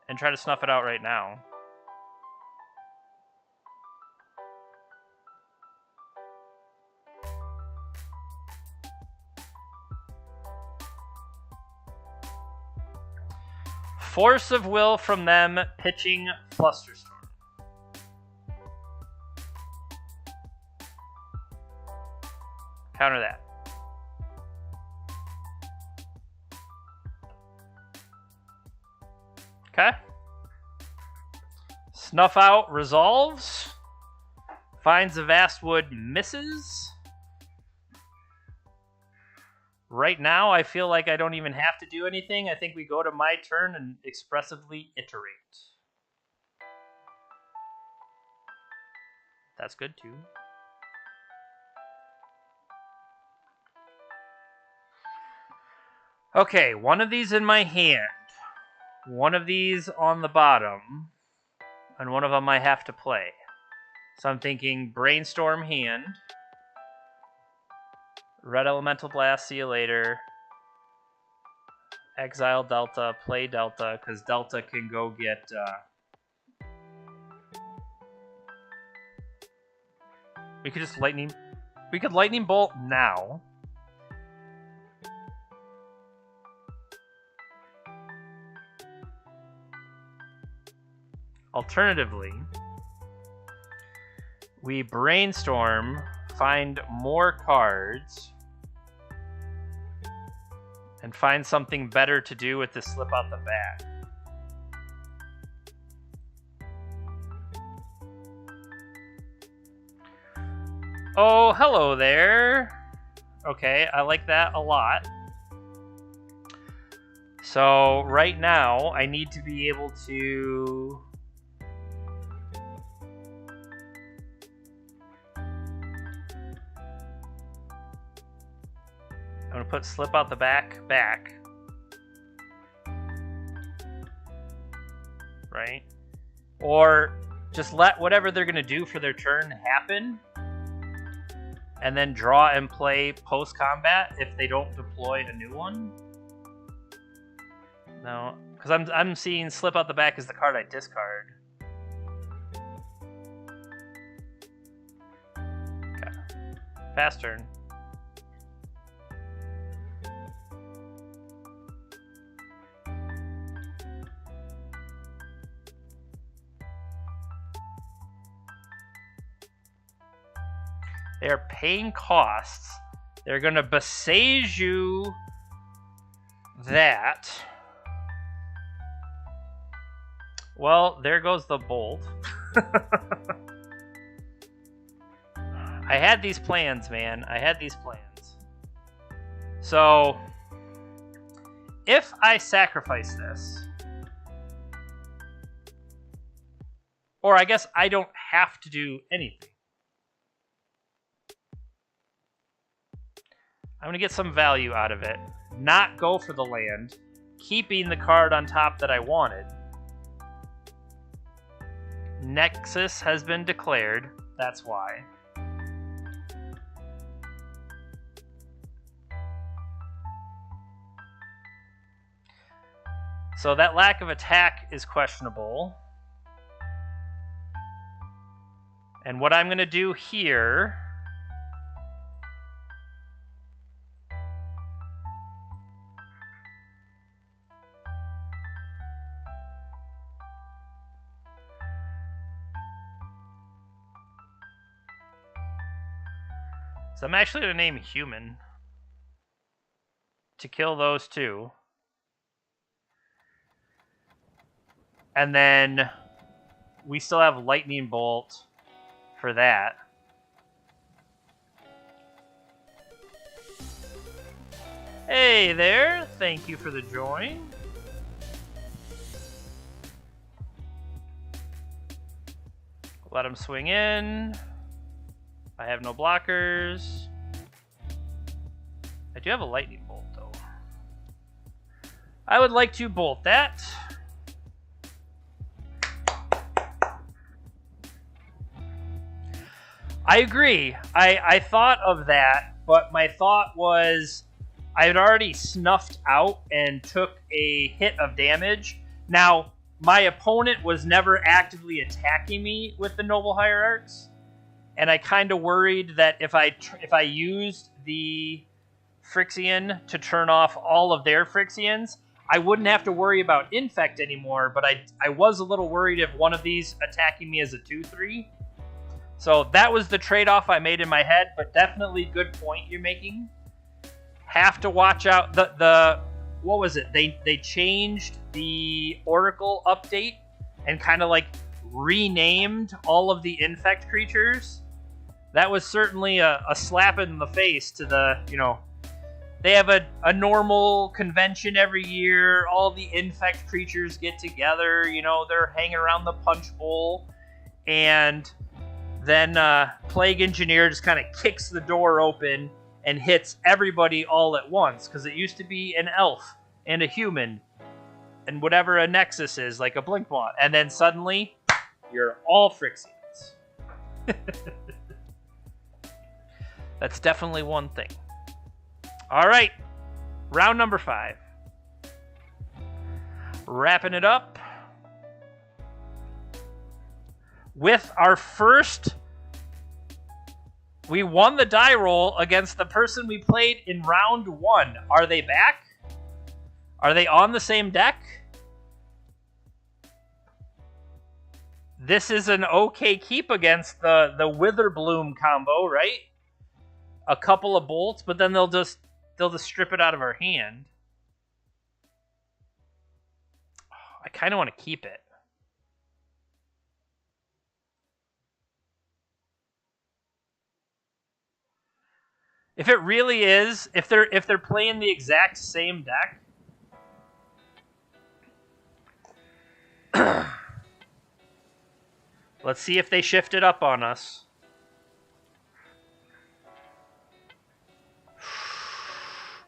and try to snuff it out right now. Force of Will from them, pitching Flusterstorm. Counter that. Okay. Snuff Out resolves. Finds a Vastwood misses. Right now, I feel like I don't even have to do anything. I think we go to my turn and expressively iterate. That's good, too. Okay, one of these in my hand. One of these on the bottom. And one of them I have to play. So I'm thinking Brainstorm hand. Red Elemental Blast, see you later. Exile Delta, play Delta, because Delta can go get... we could just Lightning We could lightning bolt now. Alternatively, we brainstorm, find more cards, and find something better to do with the slip out the back. Oh, hello there. Okay, I like that a lot. So right now, I need to be able to... I'm going to put slip out the back. Right? Or just let whatever they're going to do for their turn happen. And then draw and play post-combat if they don't deploy a new one. No, because I'm seeing slip out the back as the card I discard. Okay. Fast turn. They're paying costs. They're going to besiege you that. Well, there goes the bolt. I had these plans, man. I had these plans. So, if I sacrifice this, or I guess I don't have to do anything. I'm going to get some value out of it. Not go for the land. Keeping the card on top that I wanted. Nexus has been declared. That's why. So that lack of attack is questionable. And what I'm going to do here... So I'm actually going to name Human to kill those two. And then we still have Lightning Bolt for that. Hey there, thank you for the join. Let him swing in. I have no blockers. I do have a lightning bolt, though. I would like to bolt that. I agree. I thought of that, but my thought was I had already snuffed out and took a hit of damage. Now, my opponent was never actively attacking me with the Noble Hierarchs. And I kind of worried that if I used the Phyrexian to turn off all of their Phyrexians, I wouldn't have to worry about Infect anymore, but I was a little worried if one of these attacking me as a 2-3. So that was the trade-off I made in my head, but definitely good point you're making. Have to watch out. The what was it? They changed the Oracle update and kind of like renamed all of the Infect creatures. That was certainly a slap in the face to the, they have a normal convention every year. All the Infect creatures get together, they're hanging around the punch bowl. And then Plague Engineer just kind of kicks the door open and hits everybody all at once. Because it used to be an elf and a human and whatever a Nexus is, like a Blinkmont. And then suddenly, you're all Phyrexians. That's definitely one thing. All right, round number 5. Wrapping it up with our first We won the die roll against the person we played in round 1. Are they back? Are they on the same deck? This is an okay keep against the Witherbloom combo, right? A couple of bolts, but then they'll just strip it out of our hand. I kind of want to keep it. If it really is, if they're playing the exact same deck, let's see if they shift it up on us.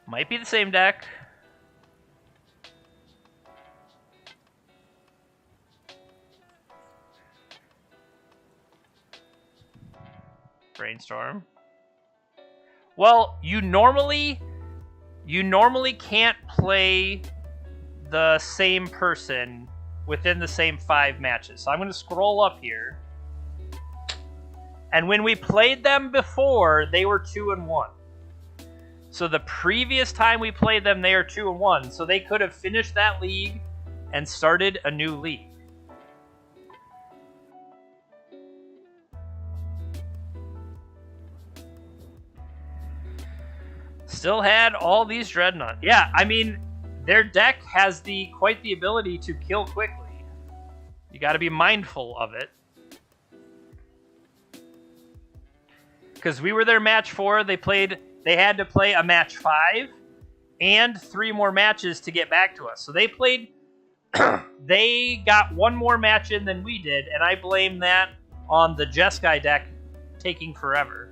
Might be the same deck. Brainstorm. Well, you normally can't play the same person within the same 5 matches. So I'm going to scroll up here. And when we played them before, they were 2-1. So the previous time we played them, they are 2-1. So they could have finished that league and started a new league. Still had all these Dreadnought. Yeah, I mean, their deck has quite the ability to kill quickly. You got to be mindful of it. Because we were their match 4, they had to play a match 5 and 3 more matches to get back to us. So they played, they got 1 more match in than we did, and I blame that on the Jeskai deck taking forever.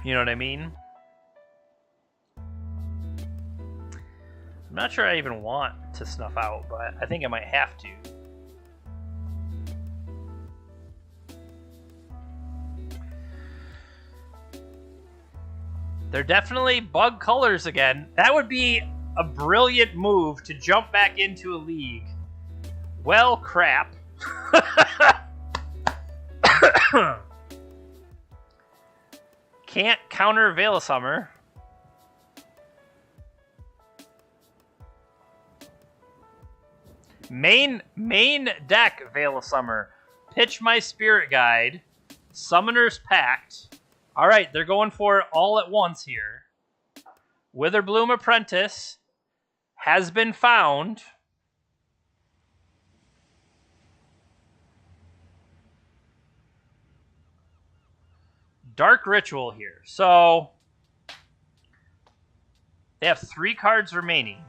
You know what I mean? I'm not sure I even want to snuff out, but I think I might have to. They're definitely bug colors again. That would be a brilliant move to jump back into a league. Well, crap. Can't counter Veil of Summer. Main deck Veil of Summer. Pitch My Spirit Guide. Summoner's Pact. Alright, they're going for it all at once here. Witherbloom Apprentice has been found. Dark Ritual here. So, they have 3 cards remaining.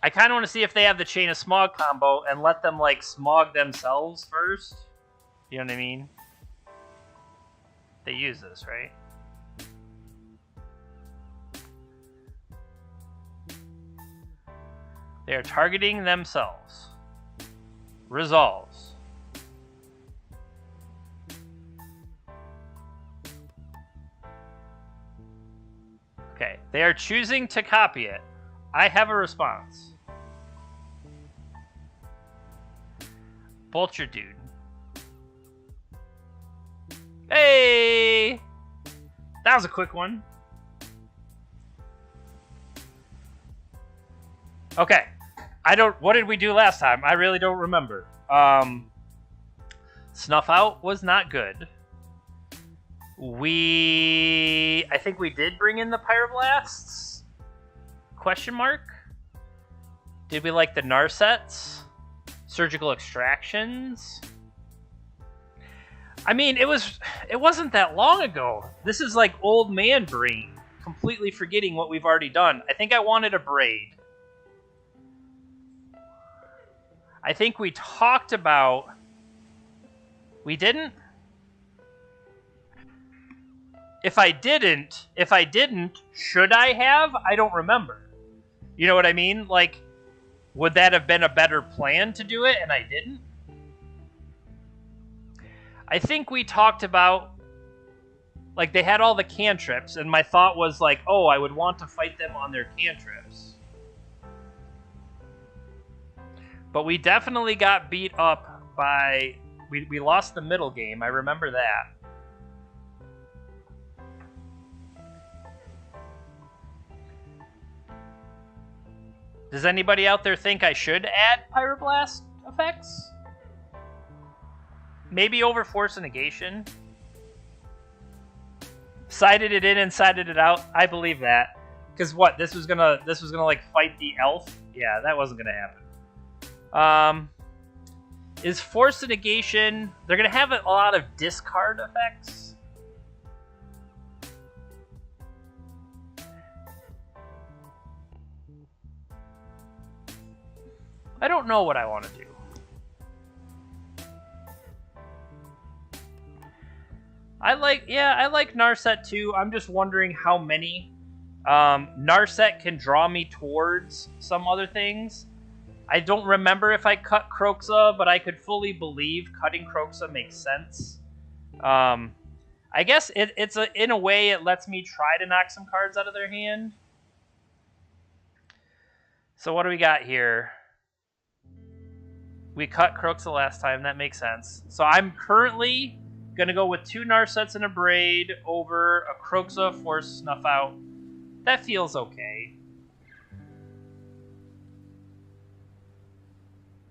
I kind of want to see if they have the Chain of Smog combo and let them, like, smog themselves first. You know what I mean? They use this, right? They are targeting themselves. Resolves. Okay, they are choosing to copy it. I have a response. Bolt your dude. Hey! That was a quick one. Okay. What did we do last time? I really don't remember. Snuff Out was not good. I think we did bring in the Pyroblasts? Question mark? Did we like the Narsets? Surgical Extractions? I mean, it wasn't that long ago. This is like old man brain, completely forgetting what we've already done. I think I wanted a Braid. I think we talked about... We didn't? If I didn't, should I have? I don't remember. You know what I mean? Like, would that have been a better plan to do it and I didn't? I think we talked about, like, they had all the cantrips, and my thought was like, oh, I would want to fight them on their cantrips. But we definitely got beat up by... We lost the middle game. I remember that. Does anybody out there think I should add Pyroblast effects? Maybe over Force Negation? Sided it in and sided it out. I believe that. Because what? This was gonna like fight the elf? Yeah, that wasn't gonna happen. Is Force Negation... They're gonna have a lot of discard effects. I don't know what I want to do. I like Narset too. I'm just wondering how many. Narset can draw me towards some other things. I don't remember if I cut Kroxa, but I could fully believe cutting Kroxa makes sense. I guess in a way it lets me try to knock some cards out of their hand. So what do we got here? We cut Kroxa last time. That makes sense. So I'm currently going to go with 2 Narsets and a Braid over a Kroxa Force Snuff Out. That feels okay.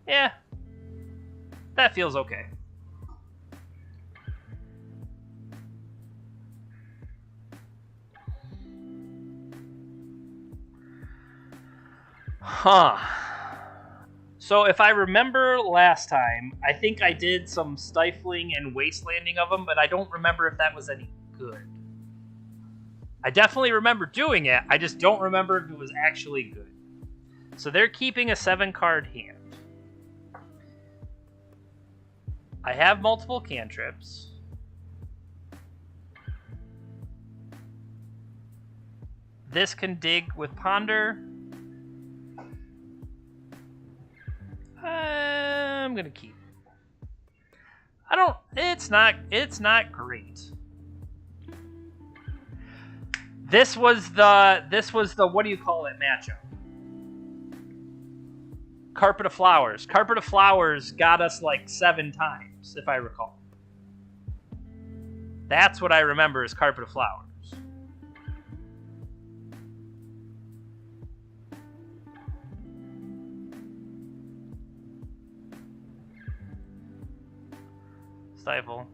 Yeah. That feels okay. Huh. So if I remember last time, I think I did some stifling and wastelanding of them, but I don't remember if that was any good. I definitely remember doing it, I just don't remember if it was actually good. So they're keeping a 7-card hand. I have multiple cantrips. This can dig with Ponder. I'm gonna keep it. It's not great. This was the what do you call it matchup? Carpet of Flowers. Carpet of Flowers got us like 7 times, if I recall. That's what I remember as Carpet of Flowers. Stifle.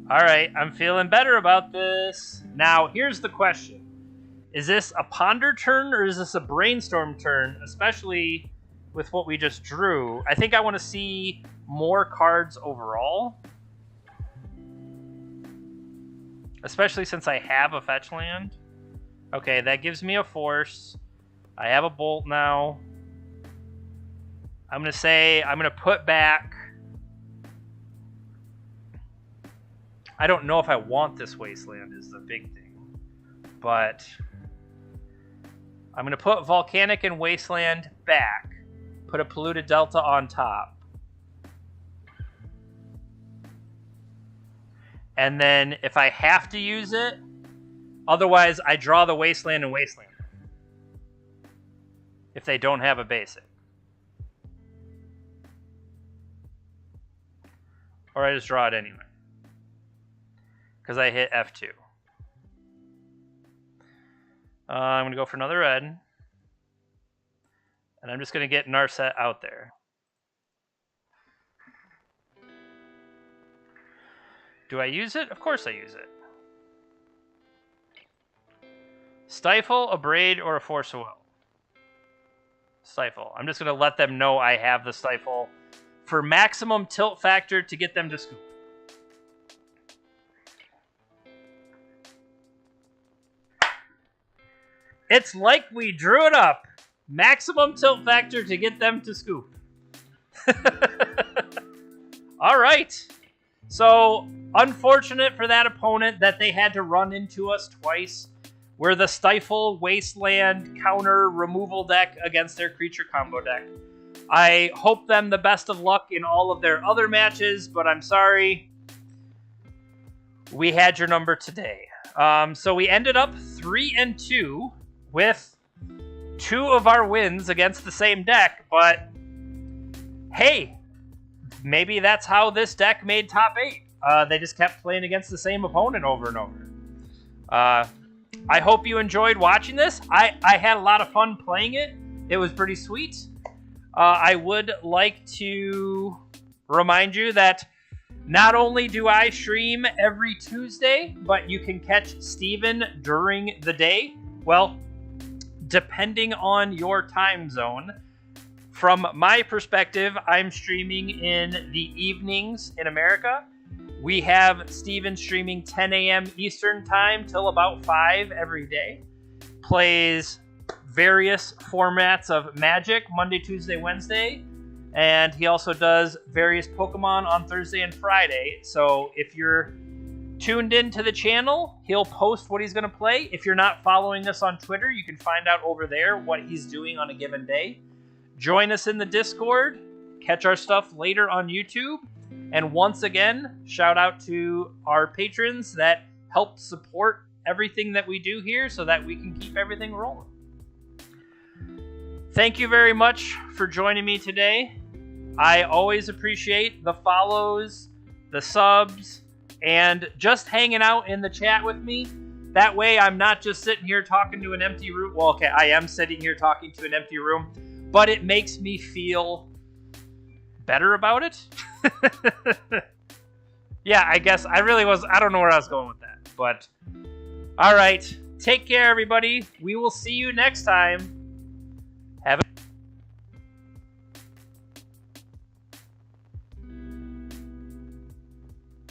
Alright, I'm feeling better about this. Now, here's the question. Is this a Ponder turn or is this a Brainstorm turn? Especially with what we just drew. I think I want to see more cards overall. Especially since I have a fetch land. Okay, that gives me a force. I have a bolt now. I'm going to put back... I don't know if I want this wasteland is the big thing. But I'm going to put Volcanic and Wasteland back. Put a Polluted Delta on top. And then if I have to use it, otherwise I draw the Wasteland and Wasteland. If they don't have a basic. Or I just draw it anyway. Because I hit F2. I'm going to go for another red. And I'm just going to get Narset out there. Do I use it? Of course I use it. Stifle, a Braid, or a Force of Will? Stifle. I'm just going to let them know I have the Stifle for maximum tilt factor to get them to scoop. It's like we drew it up. Maximum tilt factor to get them to scoop. All right. So, unfortunate for that opponent that they had to run into us twice. We're the Stifle, Wasteland, counter, removal deck against their creature combo deck. I hope them the best of luck in all of their other matches, but I'm sorry. we had your number today. So we ended up 3-2 with 2 of our wins against the same deck, but hey, maybe that's how this deck made top 8. They just kept playing against the same opponent over and over. I hope you enjoyed watching this. I had a lot of fun playing it. It was pretty sweet. I would like to remind you that not only do I stream every Tuesday, but you can catch Steven during the day. Well, depending on your time zone. From my perspective, I'm streaming in the evenings in America. We have Steven streaming 10 a.m. Eastern time till about 5 every day. Plays various formats of Magic Monday, Tuesday, Wednesday. And he also does various Pokemon on Thursday and Friday. So if you're tuned in to the channel, he'll post what he's going to play. If you're not following us on Twitter, you can find out over there what he's doing on a given day. Join us in the Discord. Catch our stuff later on YouTube. And once again, shout out to our patrons that help support everything that we do here so that we can keep everything rolling. Thank you very much for joining me today. I always appreciate the follows, the subs, and just hanging out in the chat with me. That way I'm not just sitting here talking to an empty room. Well, okay, I am sitting here talking to an empty room, but it makes me feel better about it. Yeah, I guess I don't know where I was going with that. But all right, take care, everybody. We will see you next time